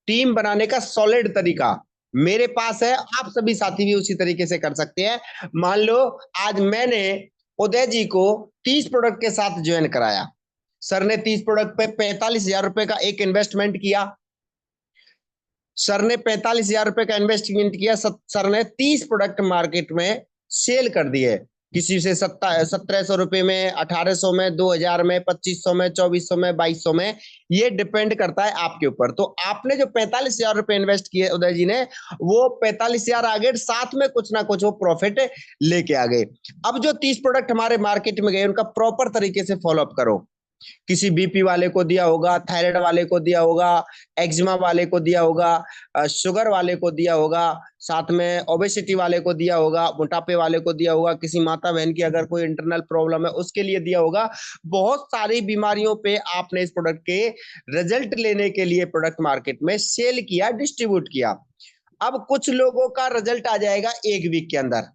टीम बनाने का सॉलिड तरीका मेरे पास है। आप सभी साथी भी उसी तरीके से कर सकते हैं। मान लो आज मैंने उदय जी को 30 प्रोडक्ट के साथ ज्वाइन कराया। सर ने 30 प्रोडक्ट पे 45,000 रुपए का एक इन्वेस्टमेंट किया। सर ने 45,000 रुपए का इन्वेस्टमेंट किया। सर ने 30 प्रोडक्ट मार्केट में सेल कर दिए। किसी से 1700 रुपए में, 1800 में, 2000 में, 2500 में, 2400 में, 2200 में, ये डिपेंड करता है आपके ऊपर। तो आपने जो 45,000 रुपए इन्वेस्ट किए उदय जी ने, वो 45,000 आ गए, साथ में कुछ ना कुछ वो प्रॉफिट लेके आ गए। अब जो 30 प्रोडक्ट हमारे मार्केट में गए उनका प्रॉपर तरीके से फॉलोअप करो। किसी बीपी वाले को दिया होगा, थायराइड वाले को दिया होगा, एक्जिमा वाले को दिया होगा, शुगर वाले को दिया होगा, साथ में ओबेसिटी वाले को दिया होगा, मोटापे वाले को दिया होगा, किसी माता बहन की अगर कोई इंटरनल प्रॉब्लम है उसके लिए दिया होगा। बहुत सारी बीमारियों पे आपने इस प्रोडक्ट के रिजल्ट लेने के लिए प्रोडक्ट मार्केट में सेल किया, डिस्ट्रीब्यूट किया। अब कुछ लोगों का रिजल्ट आ जाएगा 1 वीक के अंदर,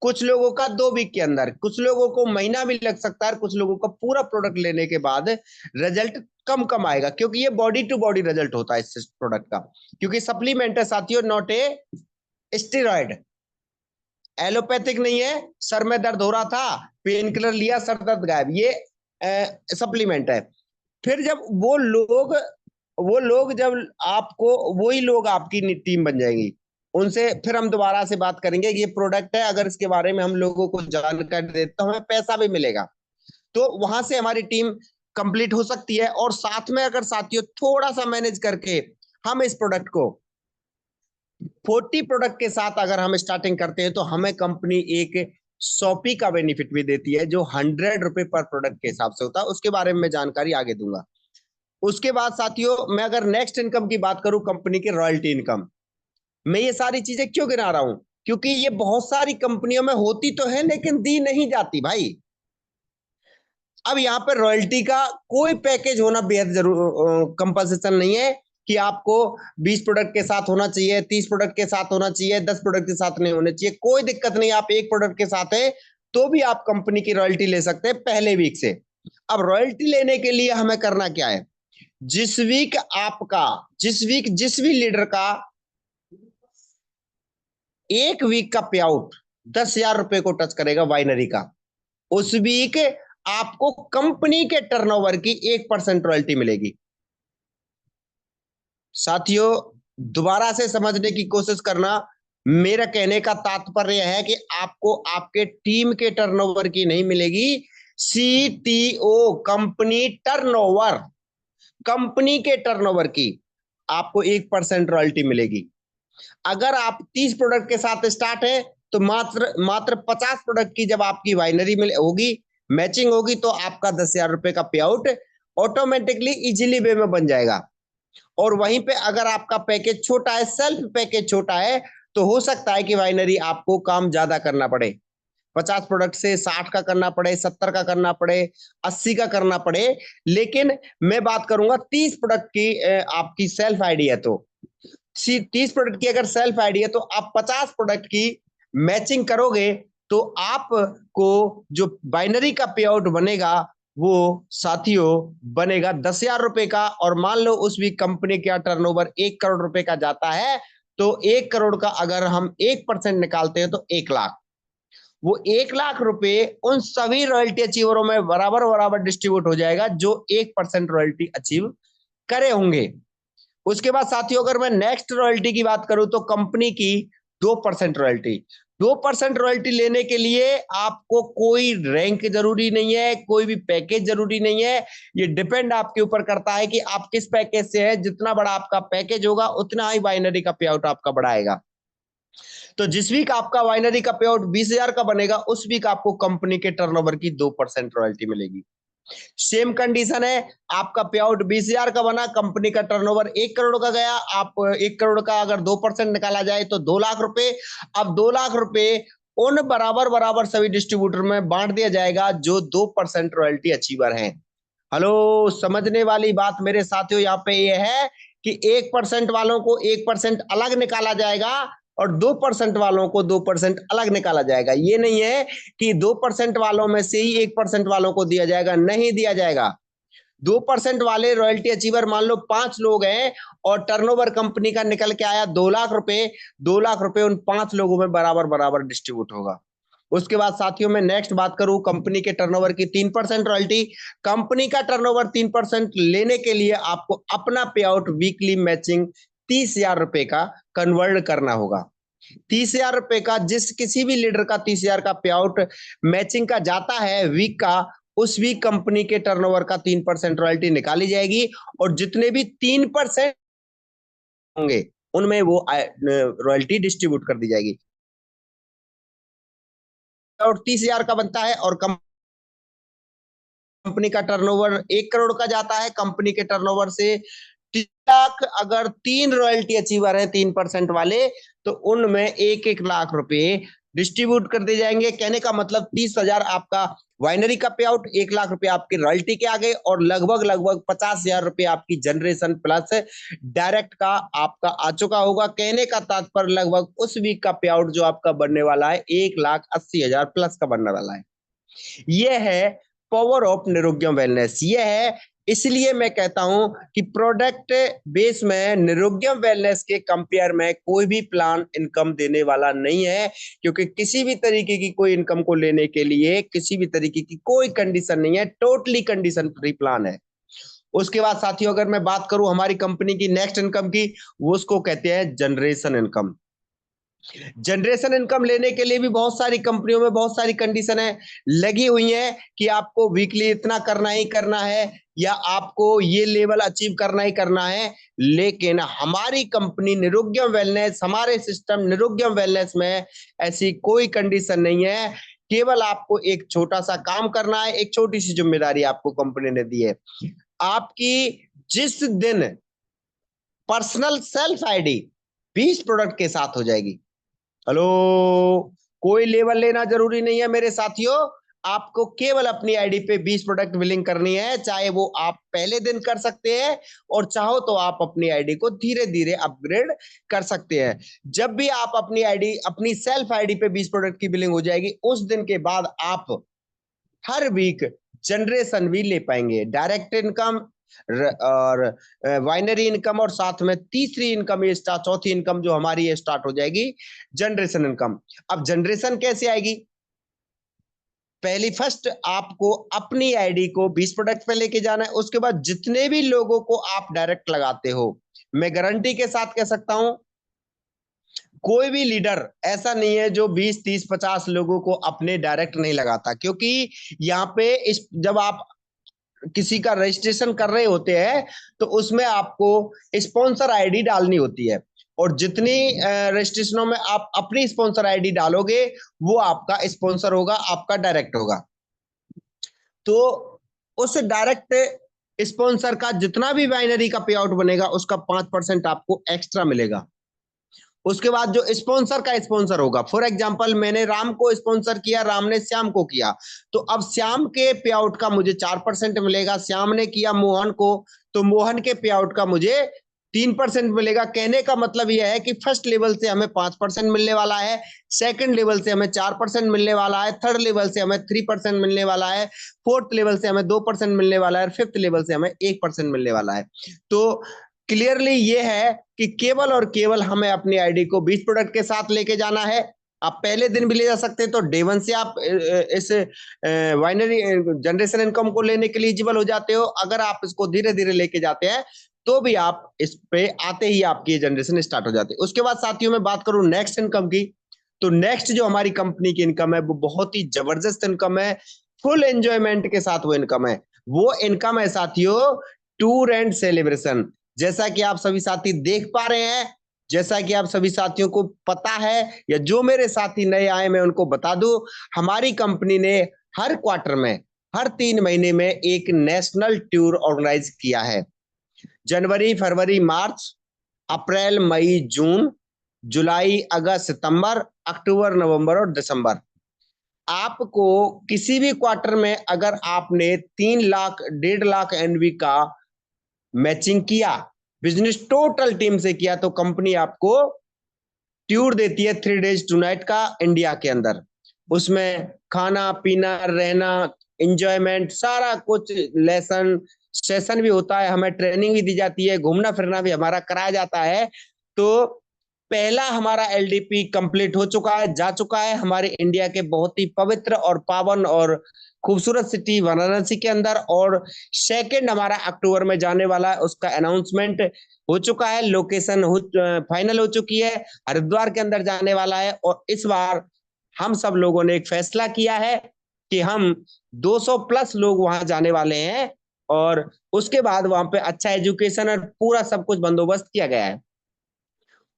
कुछ लोगों का 2 वीक के अंदर, कुछ लोगों को महीना भी लग सकता है, कुछ लोगों का पूरा प्रोडक्ट लेने के बाद रिजल्ट कम कम आएगा, क्योंकि ये बॉडी टू बॉडी रिजल्ट होता है इस प्रोडक्ट का। क्योंकि सप्लीमेंट है साथियों, नॉट ए स्टेरॉइड। एलोपैथिक नहीं है, सर में दर्द हो रहा था, पेन किलर लिया, सर दर्द गायब, ये सप्लीमेंट है। फिर जब वो लोग जब आपको, वही लोग आपकी टीम बन जाएंगी। उनसे फिर हम दोबारा से बात करेंगे कि ये प्रोडक्ट है, अगर इसके बारे में हम लोगों को जानकारी देते तो हमें पैसा भी मिलेगा। तो वहां से हमारी टीम कंप्लीट हो सकती है। और साथ में अगर साथियों थोड़ा सा मैनेज करके हम इस प्रोडक्ट को 40 प्रोडक्ट के साथ अगर हम स्टार्टिंग करते हैं तो हमें कंपनी एक 100 का बेनिफिट भी देती है, जो 100 रुपए पर प्रोडक्ट के हिसाब से होता है। उसके बारे में मैं जानकारी आगे दूंगा। उसके बाद साथियों, मैं अगर नेक्स्ट इनकम की बात करूं, कंपनी की रॉयल्टी इनकम। मैं ये सारी चीजें क्यों गिना रहा हूं, क्योंकि ये बहुत सारी कंपनियों में होती तो है लेकिन दी नहीं जाती भाई। अब यहाँ पर रॉयल्टी का कोई पैकेज होना बेहद जरूर कंपल्सेशन नहीं है कि आपको 20 प्रोडक्ट के साथ होना चाहिए, 30 प्रोडक्ट के साथ होना चाहिए, 10 प्रोडक्ट के साथ नहीं होने चाहिए, कोई दिक्कत नहीं। आप एक प्रोडक्ट के साथ है तो भी आप कंपनी की रॉयल्टी ले सकते हैं पहले वीक से। अब रॉयल्टी लेने के लिए हमें करना क्या है, जिस वीक जिस भी लीडर का 1 वीक का पे आउट 10,000 रुपए को टच करेगा वाइनरी का, उस वीक आपको कंपनी के टर्नओवर की 1% रॉयल्टी मिलेगी। साथियों दोबारा से समझने की कोशिश करना, मेरा कहने का तात्पर्य है कि आपको आपके टीम के टर्नओवर की नहीं मिलेगी, सीटीओ कंपनी टर्नओवर, कंपनी के टर्नओवर की आपको 1% रॉयल्टी मिलेगी। अगर आप 30 प्रोडक्ट के साथ स्टार्ट है तो मात्र 50 प्रोडक्ट की जब आपकी वाइनरी में होगी, मैचिंग होगी, तो आपका 10,000 रुपए का पे आउट ऑटोमेटिकली इजीली वे में बन जाएगा। और वहीं पे अगर आपका पैकेज छोटा है, सेल्फ पैकेज छोटा है, तो हो सकता है कि बाइनरी आपको काम ज्यादा करना पड़े, 50 प्रोडक्ट से 60 का करना पड़े, 70 का करना पड़े, 80 का करना पड़े। लेकिन मैं बात करूंगा 30 प्रोडक्ट की आपकी सेल्फ आईडी है तो 30 प्रोडक्ट की अगर सेल्फ आईडी है तो आप 50 प्रोडक्ट की मैचिंग करोगे तो आपको जो बाइनरी का पे आउट बनेगा वो साथियों बनेगा 10,000 रुपए का। और मान लो उस वीक कंपनी का टर्नओवर 1 करोड़ रुपए का जाता है तो 1 करोड़ का अगर हम 1% निकालते हैं तो 1 लाख, वो 1 लाख रुपए उन सभी रॉयल्टी अचीवरों में बराबर बराबर डिस्ट्रीब्यूट हो जाएगा जो 1% रॉयल्टी अचीव करे होंगे। उसके बाद साथियों अगर मैं नेक्स्ट रॉयल्टी की बात करूं तो कंपनी की 2% रॉयल्टी। 2% रॉयल्टी लेने के लिए आपको कोई रैंक जरूरी नहीं है, कोई भी पैकेज जरूरी नहीं है। ये डिपेंड आपके ऊपर करता है कि आप किस पैकेज से है। जितना बड़ा आपका पैकेज होगा उतना ही बाइनरी का पे आउट आपका बढ़ाएगा। तो जिस वीक आपका बाइनरी का पे आउट 20,000 का बनेगा उस वीक आपको कंपनी के टर्नओवर की 2% रॉयल्टी मिलेगी। सेम कंडीशन है, आपका पे आउट 20,000 का बना, कंपनी का टर्नओवर 1 करोड़ का गया, आप 1 करोड़ का अगर 2% निकाला जाए तो 2 लाख रुपए। अब 2 लाख रुपए उन बराबर बराबर सभी डिस्ट्रीब्यूटर में बांट दिया जाएगा जो 2% रॉयल्टी अचीवर हैं। हेलो, समझने वाली बात मेरे साथियों यहाँ पे ये है कि 1% वालों को 1% अलग निकाला जाएगा और 2% वालों को 2% अलग निकाला जाएगा। ये नहीं है कि 2% वालों में से ही 1% वालों को दिया जाएगा, नहीं दिया जाएगा। 2% वाले रॉयल्टी अचीवर मान लो 5 लोग हैं और टर्नओवर कंपनी का निकल के आया 2 लाख रुपए, 2 लाख रुपए उन 5 लोगों में बराबर बराबर डिस्ट्रीब्यूट होगा। उसके बाद साथियों मैं नेक्स्ट बात करूं कंपनी के टर्नओवर की 3% रॉयल्टी। कंपनी का टर्नओवर 3% लेने के लिए आपको अपना पे आउट वीकली मैचिंग 30,000 रुपए का कन्वर्ट करना होगा। 30,000 रुपए का जिस किसी भी लीडर का 30,000 का पे आउट मैचिंग का जाता है वीक का, उस वीक कंपनी के टर्नओवर का 3% रॉयल्टी निकाली जाएगी और जितने भी 3% होंगे उनमें वो रॉयल्टी डिस्ट्रीब्यूट कर दी जाएगी। और 30,000 का बनता है और कंपनी का टर्नओवर 1 करोड़ का जाता है। कंपनी के टर्नओवर से 3 लाख अगर 3 रॉयल्टी अचीवर है 3% वाले तो उनमें 1-1 लाख रुपए डिस्ट्रीब्यूट कर दिए जाएंगे। कहने का मतलब 30,000 आपका वाइनरी का पे आउट, 1 लाख रुपए आपके रॉयल्टी के आ गए और लगभग लगभग 50,000 रुपए आपकी जनरेशन प्लस डायरेक्ट का आपका आ चुका होगा। कहने का तात्पर्य लगभग उस वीक का पे आउट जो आपका बनने वाला है 1,80,000 प्लस का बनने वाला है। यह है पावर ऑफ निरोग्यम वेलनेस। यह है इसलिए मैं कहता हूं कि प्रोडक्ट बेस में निरोग्यम वेलनेस के कंपेयर में कोई भी प्लान इनकम देने वाला नहीं है, क्योंकि किसी भी तरीके की कोई इनकम को लेने के लिए किसी भी तरीके की कोई कंडीशन नहीं है, टोटली कंडीशन फ्री प्लान है। उसके बाद साथियों अगर मैं बात करूं हमारी कंपनी की नेक्स्ट इनकम की, वो उसको कहते हैं जनरेशन इनकम। जनरेशन इनकम लेने के लिए भी बहुत सारी कंपनियों में बहुत सारी कंडीशन है लगी हुई है कि आपको वीकली इतना करना ही करना है या आपको ये लेवल अचीव करना ही करना है। लेकिन हमारी कंपनी निरोग्यम वेलनेस, हमारे सिस्टम निरोग्यम वेलनेस में ऐसी कोई कंडीशन नहीं है। केवल आपको एक छोटा सा काम करना है, एक छोटी सी जिम्मेदारी आपको कंपनी ने दी है। आपकी जिस दिन पर्सनल सेल्फ आईडी 20 प्रोडक्ट के साथ हो जाएगी, हेलो, कोई लेवल लेना जरूरी नहीं है मेरे साथियों। आपको केवल अपनी आईडी पे 20 प्रोडक्ट बिलिंग करनी है, चाहे वो आप पहले दिन कर सकते हैं और चाहो तो आप अपनी आईडी को धीरे धीरे अपग्रेड कर सकते हैं। जब भी आप अपनी आईडी, अपनी सेल्फ आईडी पे 20 प्रोडक्ट की बिलिंग हो जाएगी, उस दिन के बाद आप हर वीक जनरेशन भी ले पाएंगे, डायरेक्ट इनकम और वाइनरी इनकम, और साथ में तीसरी इनकम ये चौथी इनकम जो हमारी ये स्टार्ट हो जाएगी जनरेशन इनकम। अब जनरेशन कैसे आएगी? पहली फर्स्ट आपको अपनी आईडी को 20 प्रोडक्ट पे लेके जाना है। उसके बाद जितने भी लोगों को आप डायरेक्ट लगाते हो, मैं गारंटी के साथ कह सकता हूं कोई भी लीडर ऐसा नहीं है जो 20, 30, 50 लोगों को अपने डायरेक्ट नहीं लगाता, क्योंकि यहाँ पे जब आप किसी का रजिस्ट्रेशन कर रहे होते हैं तो उसमें आपको स्पॉन्सर आईडी डालनी होती है और जितनी रजिस्ट्रेशनों में आप अपनी स्पॉन्सर आईडी डालोगे वो आपका स्पॉन्सर होगा, आपका डायरेक्ट होगा। तो उस डायरेक्ट स्पॉन्सर का जितना भी बाइनरी का पे आउट बनेगा उसका 5% आपको एक्स्ट्रा मिलेगा। उसके बाद जो स्पॉन्सर का स्पॉन्सर होगा, फॉर एग्जांपल मैंने राम को स्पॉन्सर किया, राम ने श्याम को किया, तो अब श्याम के पे आउट का मुझे 4% मिलेगा, श्याम ने किया मोहन को, तो मोहन के पे आउट का मुझे 3% मिलेगा। कहने का मतलब यह है कि फर्स्ट लेवल से हमें 5% मिलने वाला है, सेकंड लेवल से हमें 4% मिलने वाला है, थर्ड लेवल से हमें 3% मिलने वाला है, फोर्थ लेवल से हमें 2% मिलने वाला है, फिफ्थ लेवल से हमें 1% मिलने वाला है। तो क्लियरली ये है कि केवल और केवल हमें अपनी आईडी को 20 प्रोडक्ट के साथ लेके जाना है। आप पहले दिन भी ले जा सकते हैं, तो डे 1 से आप इस बाइनरी जनरेशन इनकम को लेने के लिए एलिजिबल हो जाते हो। अगर आप इसको धीरे धीरे लेके जाते हैं तो भी आप इस पे आते ही आपकी जनरेशन स्टार्ट हो जाती है। उसके बाद साथियों में बात करूं नेक्स्ट इनकम की, तो नेक्स्ट जो हमारी कंपनी की इनकम है वो बहुत ही जबरदस्त इनकम है, फुल एंजॉयमेंट के साथ वो इनकम है। वो इनकम है साथियों टूर एंड सेलिब्रेशन। जैसा कि आप सभी साथी देख पा रहे हैं, जैसा कि आप सभी साथियों को पता है, या जो मेरे साथी नए आए मैं उनको बता दूं, हमारी कंपनी ने हर क्वार्टर में, हर 3 महीने में एक नेशनल टूर ऑर्गेनाइज किया है। जनवरी, फरवरी, मार्च, अप्रैल, मई, जून, जुलाई, अगस्त, सितंबर, अक्टूबर, नवंबर और दिसंबर। आपको किसी भी क्वार्टर में अगर आपने 3 लाख 1.5 लाख एनवी का मैचिंग किया, बिजनेस टोटल टीम से किया, तो कंपनी आपको टूर देती है 3 days 2 night का इंडिया के अंदर। उसमें खाना पीना रहना एंजॉयमेंट सारा कुछ, लेसन सेशन भी होता है, हमें ट्रेनिंग भी दी जाती है, घूमना फिरना भी हमारा कराया जाता है। तो पहला हमारा एलडीपी कंप्लीट हो चुका है, जा चुका है हमारे इंडिया के बहुत ही पवित्र और पावन और खूबसूरत सिटी वाराणसी के अंदर, और सेकंड हमारा अक्टूबर में जाने वाला है, उसका अनाउंसमेंट हो चुका है, लोकेशन फाइनल हो चुकी है, हरिद्वार के अंदर जाने वाला है। और इस बार हम सब लोगों ने एक फैसला किया है कि हम 200 प्लस लोग वहां जाने वाले हैं, और उसके बाद वहां पे अच्छा एजुकेशन और पूरा सब कुछ बंदोबस्त किया गया है।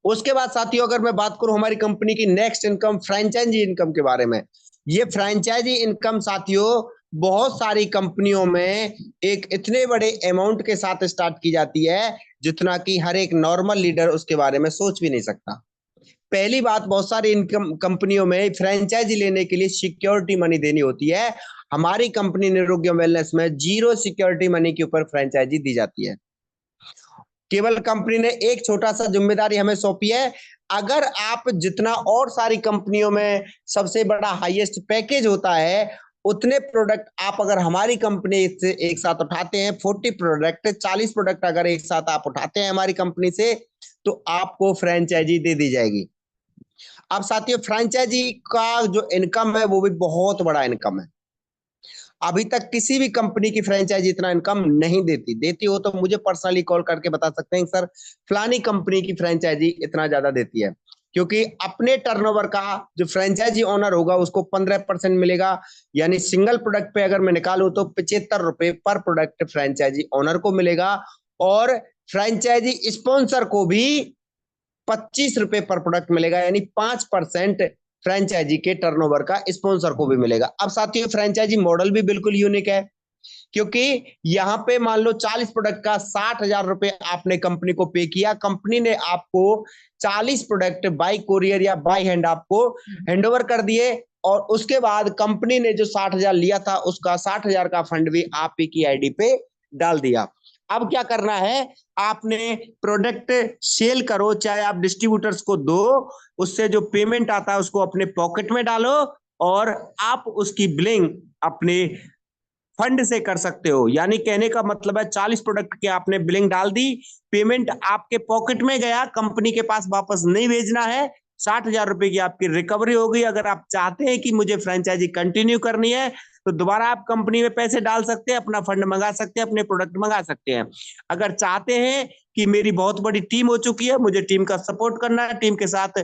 उसके बाद साथियों अगर मैं बात करूं हमारी कंपनी की नेक्स्ट इनकम, फ्रेंचाइजी इनकम के बारे में, ये फ्रेंचाइजी इनकम साथियों बहुत सारी कंपनियों में एक इतने बड़े अमाउंट के साथ स्टार्ट की जाती है जितना कि हर एक नॉर्मल लीडर उसके बारे में सोच भी नहीं सकता। पहली बात, बहुत सारी इनकम कंपनियों में फ्रेंचाइजी लेने के लिए सिक्योरिटी मनी देनी होती है। हमारी कंपनी निरोग्यम वेलनेस में 0 सिक्योरिटी मनी के ऊपर फ्रेंचाइजी दी जाती है। केवल कंपनी ने एक छोटा सा जिम्मेदारी हमें सौंपी है, अगर आप जितना और सारी कंपनियों में सबसे बड़ा हाईएस्ट पैकेज होता है, उतने प्रोडक्ट आप अगर हमारी कंपनी से एक साथ उठाते हैं, 40 प्रोडक्ट 40 प्रोडक्ट अगर एक साथ आप उठाते हैं हमारी कंपनी से, तो आपको फ्रेंचाइजी दे दी जाएगी। अब साथियों फ्रेंचाइजी का जो इनकम है वो भी बहुत बड़ा इनकम है। अभी तक किसी भी कंपनी की फ्रेंचाइजी इतना इनकम नहीं देती, देती हो तो मुझे पर्सनली कॉल करके बता सकते हैं सर फलानी कंपनी की फ्रेंचाइजी इतना ज्यादा देती है, क्योंकि अपने टर्नओवर का जो फ्रेंचाइजी ओनर होगा उसको 15% मिलेगा। यानी सिंगल प्रोडक्ट पे अगर मैं निकालूं तो 75 रुपए पर प्रोडक्ट फ्रेंचाइजी ओनर को मिलेगा, और फ्रेंचाइजी स्पॉन्सर को भी 25 रुपए पर प्रोडक्ट मिलेगा, यानी 5% फ्रेंचाइजी के टर्नओवर का स्पॉन्सर को भी मिलेगा। अब साथियों फ्रेंचाइजी मॉडल भी बिल्कुल यूनिक है, क्योंकि यहाँ पे मान लो 40 प्रोडक्ट का 60,000 रुपए आपने कंपनी को पे किया, कंपनी ने आपको 40 प्रोडक्ट बाय कोरियर या बाय हैंड आपको हैंडओवर कर दिए, और उसके बाद कंपनी ने जो 60,000 लिया था उसका 60,000 का फंड भी आप ही की आईडी पे डाल दिया। अब क्या करना है, आपने प्रोडक्ट सेल करो चाहे आप डिस्ट्रीब्यूटर्स को दो, उससे जो पेमेंट आता है उसको अपने पॉकेट में डालो, और आप उसकी बिलिंग अपने फंड से कर सकते हो। यानी कहने का मतलब है 40 प्रोडक्ट के आपने बिलिंग डाल दी, पेमेंट आपके पॉकेट में गया, कंपनी के पास वापस नहीं भेजना है, 60,000 रुपए की आपकी रिकवरी होगी। अगर आप चाहते हैं कि मुझे फ्रेंचाइजी कंटिन्यू करनी है तो दोबारा आप कंपनी में पैसे डाल सकते हैं, अपना फंड मंगा सकते हैं, अपने प्रोडक्ट मंगा सकते हैं। अगर चाहते हैं कि मेरी बहुत बड़ी टीम हो चुकी है, मुझे टीम का सपोर्ट करना है, टीम के साथ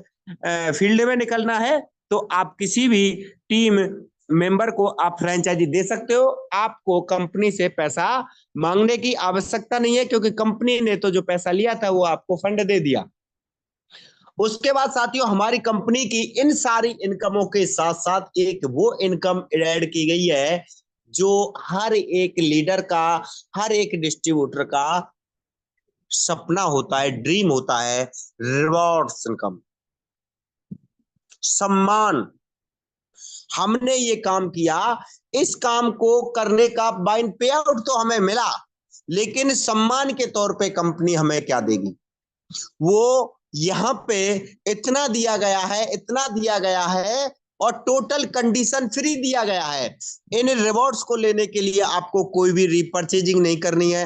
फील्ड में निकलना है, तो आप किसी भी टीम मेंबर को आप फ्रेंचाइजी दे सकते हो। आपको कंपनी से पैसा मांगने की आवश्यकता नहीं है, क्योंकि कंपनी ने तो जो पैसा लिया था वो आपको फंड दे दिया। उसके बाद साथियों हमारी कंपनी की इन सारी इनकमों के साथ साथ एक वो इनकम ऐड की गई है जो हर एक लीडर का, हर एक डिस्ट्रीब्यूटर का सपना होता है, ड्रीम होता है, रिवॉर्ड्स इनकम। सम्मान। हमने ये काम किया, इस काम को करने का बाइन पे आउट तो हमें मिला, लेकिन सम्मान के तौर पे कंपनी हमें क्या देगी? वो यहाँ पे इतना दिया गया है, इतना दिया गया है, और टोटल कंडीशन फ्री दिया गया है। इन रिवॉर्ड्स को लेने के लिए आपको कोई भी रीपर्चेजिंग नहीं करनी है।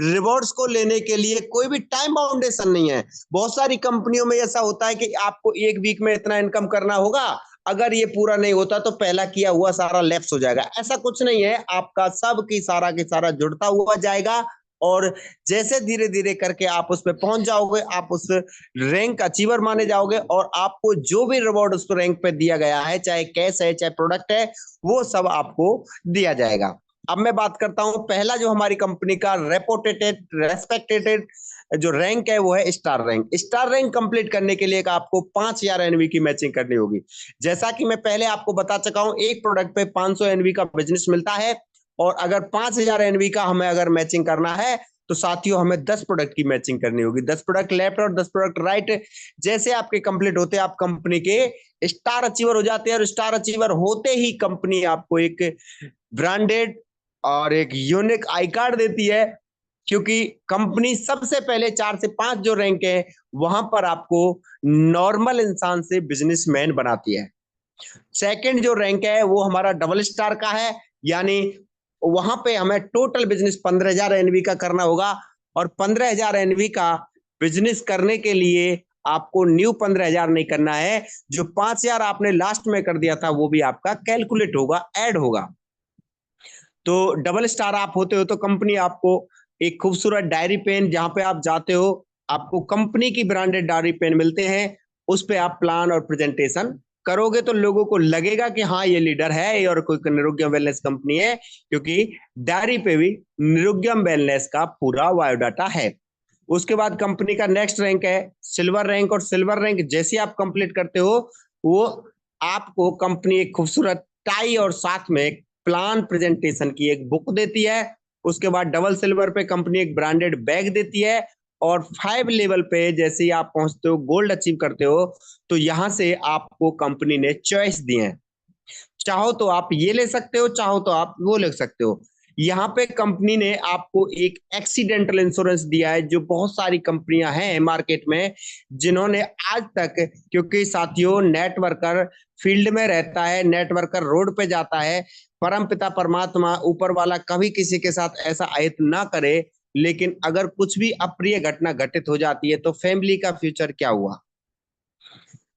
रिवॉर्ड्स को लेने के लिए कोई भी टाइम बाउंडेशन नहीं है। बहुत सारी कंपनियों में ऐसा होता है कि आपको एक वीक में इतना इनकम करना होगा, अगर ये पूरा नहीं होता तो पहला किया हुआ सारा लैप्स हो जाएगा। ऐसा कुछ नहीं है, आपका सब की सारा जुड़ता हुआ जाएगा, और जैसे धीरे धीरे करके आप उस पर पहुंच जाओगे, आप उस रैंक अचीवर माने जाओगे, और आपको जो भी रिवॉर्ड उस रैंक पे दिया गया है, चाहे कैश है चाहे प्रोडक्ट है, वो सब आपको दिया जाएगा। अब मैं बात करता हूं, पहला जो हमारी कंपनी का रेस्पेक्टेड जो रैंक है वो है star rank. Star rank complete करने के लिए आपको 5000 एनवी की मैचिंग करनी होगी। जैसा कि मैं पहले आपको बता चुका हूं, एक प्रोडक्ट पे 500 एनवी का बिजनेस मिलता है, और अगर 5000 एनवी का हमें अगर मैचिंग करना है तो साथियों हमें 10 प्रोडक्ट की मैचिंग करनी होगी। 10 प्रोडक्ट लेफ्ट और 10 प्रोडक्ट राइट। जैसे आपके कंप्लीट होते हैं, आप कंपनी के स्टार अचीवर हो जाते हैं, और स्टार अचीवर होते ही कंपनी आपको एक ब्रांडेड और एक यूनिक आई कार्ड देती है, क्योंकि कंपनी सबसे पहले 4 से 5 जो रैंक है वहां पर आपको नॉर्मल इंसान से बिजनेसमैन बनाती है। सेकंड जो रैंक है वो हमारा डबल स्टार का है, यानी वहां पे हमें टोटल बिजनेस 15,000 एनवी का करना होगा, और 15,000 एनवी का बिजनेस करने के लिए आपको न्यू 15,000 नहीं करना है, जो 5,000 आपने लास्ट में कर दिया था वो भी आपका कैलकुलेट होगा, ऐड होगा। तो डबल स्टार आप होते हो तो कंपनी आपको एक खूबसूरत डायरी पेन, जहां पे आप जाते हो आपको कंपनी की ब्रांडेड डायरी पेन मिलते हैं, उस पे आप प्लान और प्रेजेंटेशन करोगे तो लोगों को लगेगा कि हाँ ये लीडर है और कोई निरुग्यम वेलनेस कंपनी है, क्योंकि डायरी पे भी निरुग्यम वेलनेस का पूरा बायोडाटा है। उसके बाद कंपनी का नेक्स्ट रैंक है सिल्वर रैंक, और सिल्वर रैंक जैसे आप कंप्लीट करते हो वो आपको कंपनी एक खूबसूरत टाई और साथ में एक प्लान प्रेजेंटेशन की एक बुक देती है। उसके बाद डबल सिल्वर पे कंपनी एक ब्रांडेड बैग देती है, और 5 लेवल पे जैसे ही आप पहुंचते हो, गोल्ड अचीव करते हो, तो यहां से आपको कंपनी ने चॉइस दी है। चाहो तो आप ये ले सकते हो, चाहो तो आप वो ले सकते हो। यहाँ पे कंपनी ने आपको एक एक्सीडेंटल इंश्योरेंस दिया है, जो बहुत सारी कंपनियां हैं मार्केट में जिन्होंने आज तक, क्योंकि साथियों नेटवर्कर फील्ड में रहता है, नेटवर्कर रोड पे जाता है, परम पिता परमात्मा ऊपर वाला कभी किसी के साथ ऐसा अहित ना करे, लेकिन अगर कुछ भी अप्रिय घटना घटित हो जाती है तो फैमिली का फ्यूचर क्या हुआ?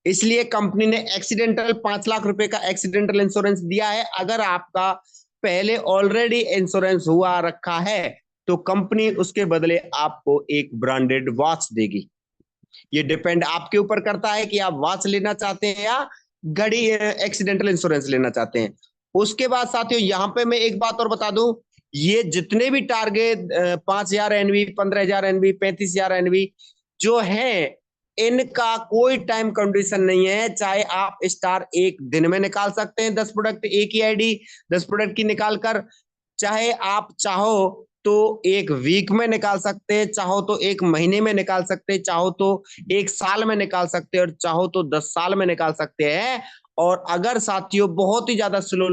इसलिए कंपनी ने एक्सीडेंटल 5 लाख रुपए का एक्सीडेंटल इंश्योरेंस दिया है। अगर आपका पहले ऑलरेडी इंश्योरेंस हुआ रखा है तो कंपनी उसके बदले आपको एक ब्रांडेड वॉच देगी। ये डिपेंड आपके ऊपर करता है कि आप वॉच लेना चाहते हैं या घड़ी एक्सीडेंटल इंश्योरेंस लेना चाहते हैं। उसके बाद साथियों यहाँ पे मैं एक बात और बता दूं, ये जितने भी टारगेट 5,000 एनवी, 15,000 एनवी, 35,000 एनवी जो है, इनका कोई टाइम कंडीशन नहीं है। चाहे आप स्टार एक दिन में निकाल सकते हैं 10 प्रोडक्ट, एक ही आईडी 10 प्रोडक्ट की निकाल कर, चाहे आप चाहो तो एक वीक में निकाल सकते हैं, चाहो तो एक महीने में निकाल सकते हैं, चाहो तो एक साल में निकाल सकते हैं, और चाहो तो 10 साल में निकाल सकते हैं। और अगर साथियों बहुत ही ज्यादा स्लो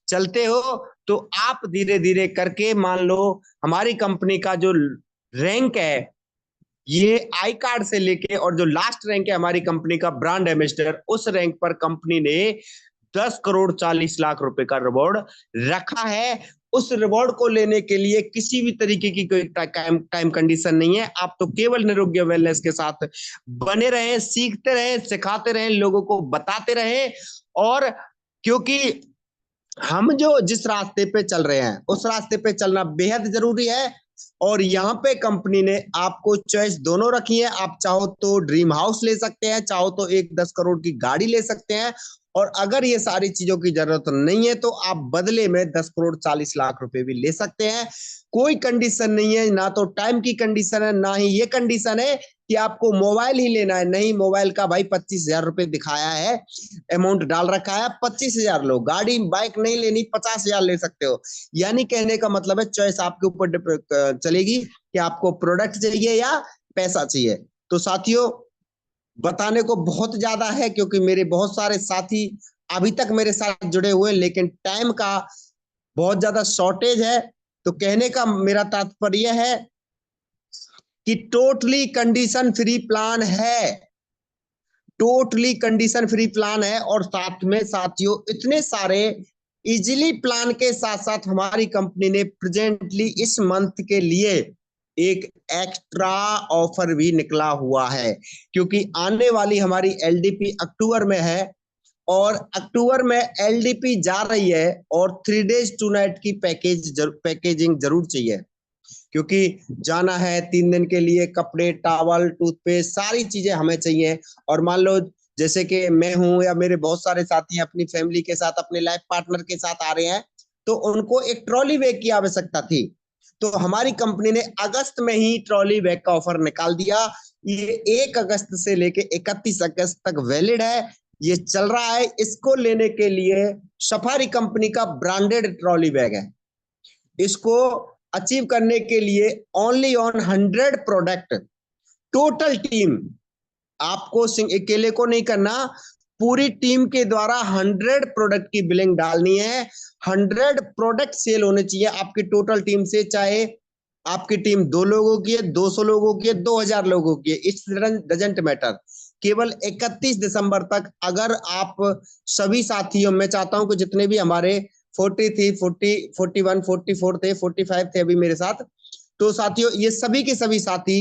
चलते हो तो आप धीरे धीरे करके, मान लो हमारी कंपनी का जो रैंक है ये आई कार्ड से लेके, और जो लास्ट रैंक है हमारी कंपनी का ब्रांड एम्बेसडर, उस रैंक पर कंपनी ने 10 करोड़ 40 लाख रुपए का रिवॉर्ड रखा है। उस रिवॉर्ड को लेने के लिए किसी भी तरीके की कोई टाइम कंडीशन नहीं है। आप तो केवल निरोग्य वेलनेस के साथ बने रहे, सीखते रहे, सिखाते रहे, लोगों को बताते रहे, और क्योंकि हम जो जिस रास्ते पे चल रहे हैं उस रास्ते पे चलना बेहद जरूरी है। और यहाँ पे कंपनी ने आपको चॉइस दोनों रखी है, आप चाहो तो ड्रीम हाउस ले सकते हैं, चाहो तो एक 10 करोड़ की गाड़ी ले सकते हैं, और अगर ये सारी चीजों की जरूरत नहीं है तो आप बदले में 10 करोड़ 40 लाख रुपए भी ले सकते हैं। कोई कंडीशन नहीं है, ना तो टाइम की कंडीशन है, ना ही ये कंडीशन है कि आपको मोबाइल ही लेना है। नहीं, मोबाइल का भाई 25,000 रुपए दिखाया है, अमाउंट डाल रखा है, 25,000 लो। गाड़ी बाइक नहीं लेनी, 50,000 ले सकते हो। यानी कहने का मतलब है चॉइस आपके ऊपर चलेगी कि आपको प्रोडक्ट चाहिए या पैसा चाहिए। तो साथियों बताने को बहुत ज्यादा है, क्योंकि मेरे बहुत सारे साथी अभी तक मेरे साथ जुड़े हुए, लेकिन टाइम का बहुत ज्यादा शॉर्टेज है। तो कहने का मेरा तात्पर्य है कि टोटली कंडीशन फ्री प्लान है, टोटली कंडीशन फ्री प्लान है। और साथ में साथियों इतने सारे इजीली प्लान के साथ साथ हमारी कंपनी ने प्रेजेंटली इस मंथ के लिए एक एक्स्ट्रा ऑफर भी निकला हुआ है, क्योंकि आने वाली हमारी एलडीपी अक्टूबर में है, और अक्टूबर में एलडीपी जा रही है, और 3 days 2 night की पैकेजिंग जरूर चाहिए, क्योंकि जाना है 3 दिन के लिए। कपड़े, टॉवल, टूथपेस्ट, सारी चीजें हमें चाहिए। और मान लो जैसे कि मैं हूं या मेरे बहुत सारे साथी अपनी फैमिली के साथ, अपने लाइफ पार्टनर के साथ आ रहे हैं, तो उनको एक ट्रॉली बैग की आवश्यकता थी। तो हमारी कंपनी ने अगस्त में ही ट्रॉली बैग का ऑफर निकाल दिया। ये 1 अगस्त से लेके 31 अगस्त तक वैलिड है, ये चल रहा है। इसको लेने के लिए सफारी कंपनी का ब्रांडेड ट्रॉली बैग है। इसको अचीव करने के लिए only on 100 product, total team, आपको अकेले को नहीं करना, पूरी टीम के द्वारा 100 प्रोडक्ट की बिलिंग डालनी है। 100 प्रोडक्ट सेल होने चाहिए आपकी टोटल टीम से, चाहे आपकी टीम 2 लोगों की है, 200 लोगों की है, 2000 लोगों की है, इट्स डजंट मैटर। केवल 31 दिसंबर तक अगर आप सभी साथियों, मैं चाहता हूं कि जितने भी हमारे 40 थी, 40, 41, 44 थे, 45 थे अभी मेरे साथ, तो साथियों ये सभी के सभी साथी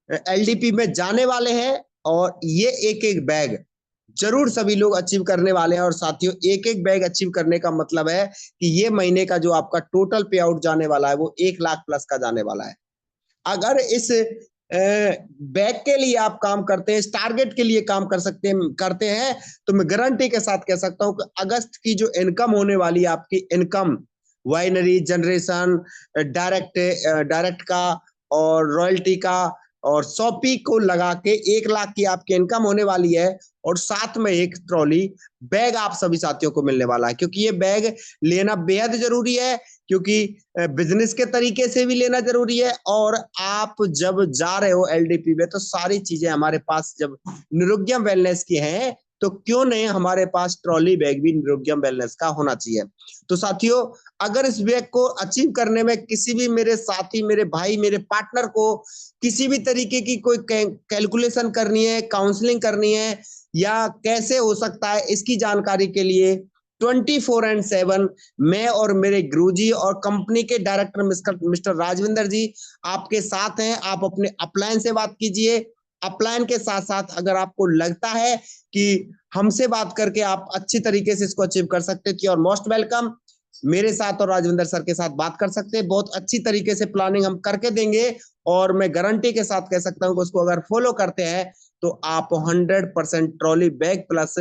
एलडीपी में जाने वाले हैं, और ये एक एक बैग जरूर सभी लोग अचीव करने वाले हैं। और साथियों एक एक बैग अचीव करने का मतलब है कि ये महीने का जो आपका टोटल पे आउट जाने वाला है वो 1 लाख प्लस का जाने वाला है। अगर इस बैग के लिए आप काम करते हैं, इस टारगेट के लिए काम करते हैं, तो मैं गारंटी के साथ कह सकता हूं कि अगस्त की जो इनकम होने वाली है, आपकी इनकम, वाइनरी जनरेशन, डायरेक्ट का और रॉयल्टी का और शॉपी को लगा के 1 लाख की आपकी इनकम होने वाली है। और साथ में एक ट्रॉली बैग आप सभी साथियों को मिलने वाला है, क्योंकि ये बैग लेना बेहद जरूरी है, क्योंकि बिजनेस के तरीके से भी लेना जरूरी है। और आप जब जा रहे हो एलडीपी में, तो सारी चीजें हमारे पास जब निरुग्यम वेलनेस की हैं, तो क्यों नहीं हमारे पास ट्रॉली बैग भी निरुग्यम वेलनेस का होना चाहिए। तो साथियों अगर इस बैग को अचीव करने में किसी भी मेरे साथी, मेरे भाई, मेरे पार्टनर को किसी भी तरीके की कोई कैलकुलेशन करनी है, काउंसलिंग करनी है, या कैसे हो सकता है, इसकी जानकारी के लिए 24/7 मैं और मेरे गुरुजी और कंपनी के डायरेक्टर मिस्टर राजविंदर जी आपके साथ हैं। आप अपने अपलाइन से बात कीजिए। अपलाइन के साथ साथ अगर आपको लगता है कि हमसे बात करके आप अच्छी तरीके से इसको अचीव कर सकते हैं, और मोस्ट वेलकम, मेरे साथ और राजविंदर सर के साथ बात कर सकते हैं। बहुत अच्छी तरीके से प्लानिंग हम करके देंगे, और मैं गारंटी के साथ कह सकता हूं कि उसको अगर फॉलो करते हैं तो आप 100% ट्रॉली बैग प्लस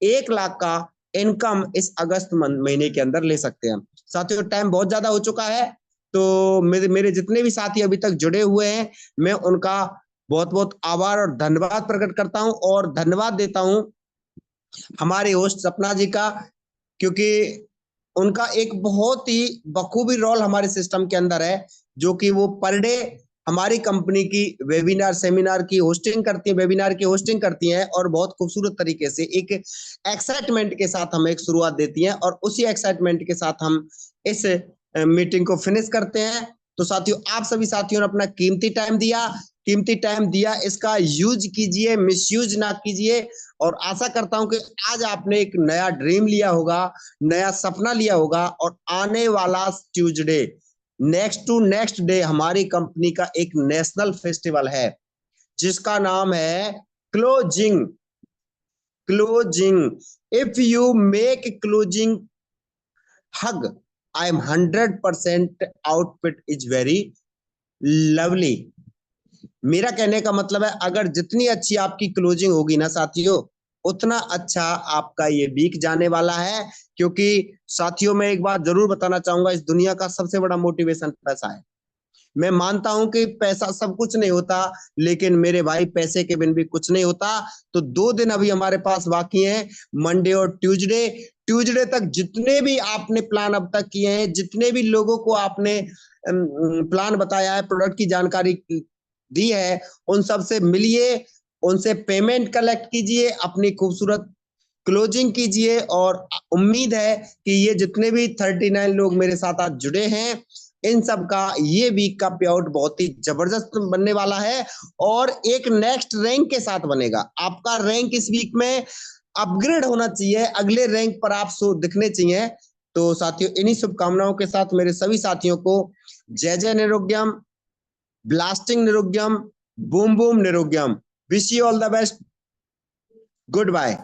1 लाख का इनकम इस अगस्त महीने के अंदर ले सकते हैं। साथियों टाइम बहुत ज्यादा हो चुका है, तो मेरे जितने भी साथी अभी तक जुड़े हुए हैं, मैं उनका बहुत बहुत आभार और धन्यवाद प्रकट करता हूं, और धन्यवाद देता हूं हमारे होस्ट सपना जी का, क्योंकि उनका एक बहुत ही बखूबी रोल हमारे सिस्टम के अंदर है, जो कि वो पर डे हमारी कंपनी की वेबिनार सेमिनार की होस्टिंग करती है, वेबिनार की होस्टिंग करती हैं, और बहुत खूबसूरत तरीके से एक एक्साइटमेंट के साथ हमें एक शुरुआत देती हैं, और उसी एक्साइटमेंट के साथ हम इस मीटिंग को फिनिश करते हैं। तो साथियों आप सभी साथियों ने अपना कीमती टाइम दिया, इसका यूज कीजिए, मिसयूज ना कीजिए। और आशा करता हूं कि आज आपने एक नया ड्रीम लिया होगा, नया सपना लिया होगा, और आने वाला Tuesday, next to next day, हमारी कंपनी का एक नेशनल फेस्टिवल है जिसका नाम है closing. If you make closing hug, I am 100% outfit is very lovely। मेरा कहने का मतलब है अगर जितनी अच्छी आपकी क्लोजिंग होगी ना साथियों, उतना अच्छा आपका ये वीक जाने वाला है। क्योंकि साथियों मैं एक बात जरूर बताना चाहूंगा, इस दुनिया का सबसे बड़ा मोटिवेशन पैसा है। मैं मानता हूं कि पैसा सब कुछ नहीं होता, लेकिन मेरे भाई पैसे के बिन भी कुछ नहीं होता। तो 2 दिन अभी हमारे पास बाकी हैं, मंडे और ट्यूसडे तक जितने भी आपने प्लान अब तक किए हैं, जितने भी लोगों को आपने प्लान बताया है, प्रोडक्ट की जानकारी दी है, उन सब से मिलिए, उनसे पेमेंट कलेक्ट कीजिए, अपनी खूबसूरत क्लोजिंग कीजिए। और उम्मीद है कि ये जितने भी 39 लोग मेरे साथ आज जुड़े हैं, इन सब का ये वीक का पे आउट बहुत ही जबरदस्त बनने वाला है और एक नेक्स्ट रैंक के साथ बनेगा। आपका रैंक इस वीक में अपग्रेड होना चाहिए, अगले रैंक पर आप दिखने चाहिए। तो साथियों, इन्हीं शुभकामनाओं के साथ मेरे सभी साथियों को जय जय Nirogyam, blasting Nirogyam, boom boom Nirogyam. Wish you all the best. Good bye.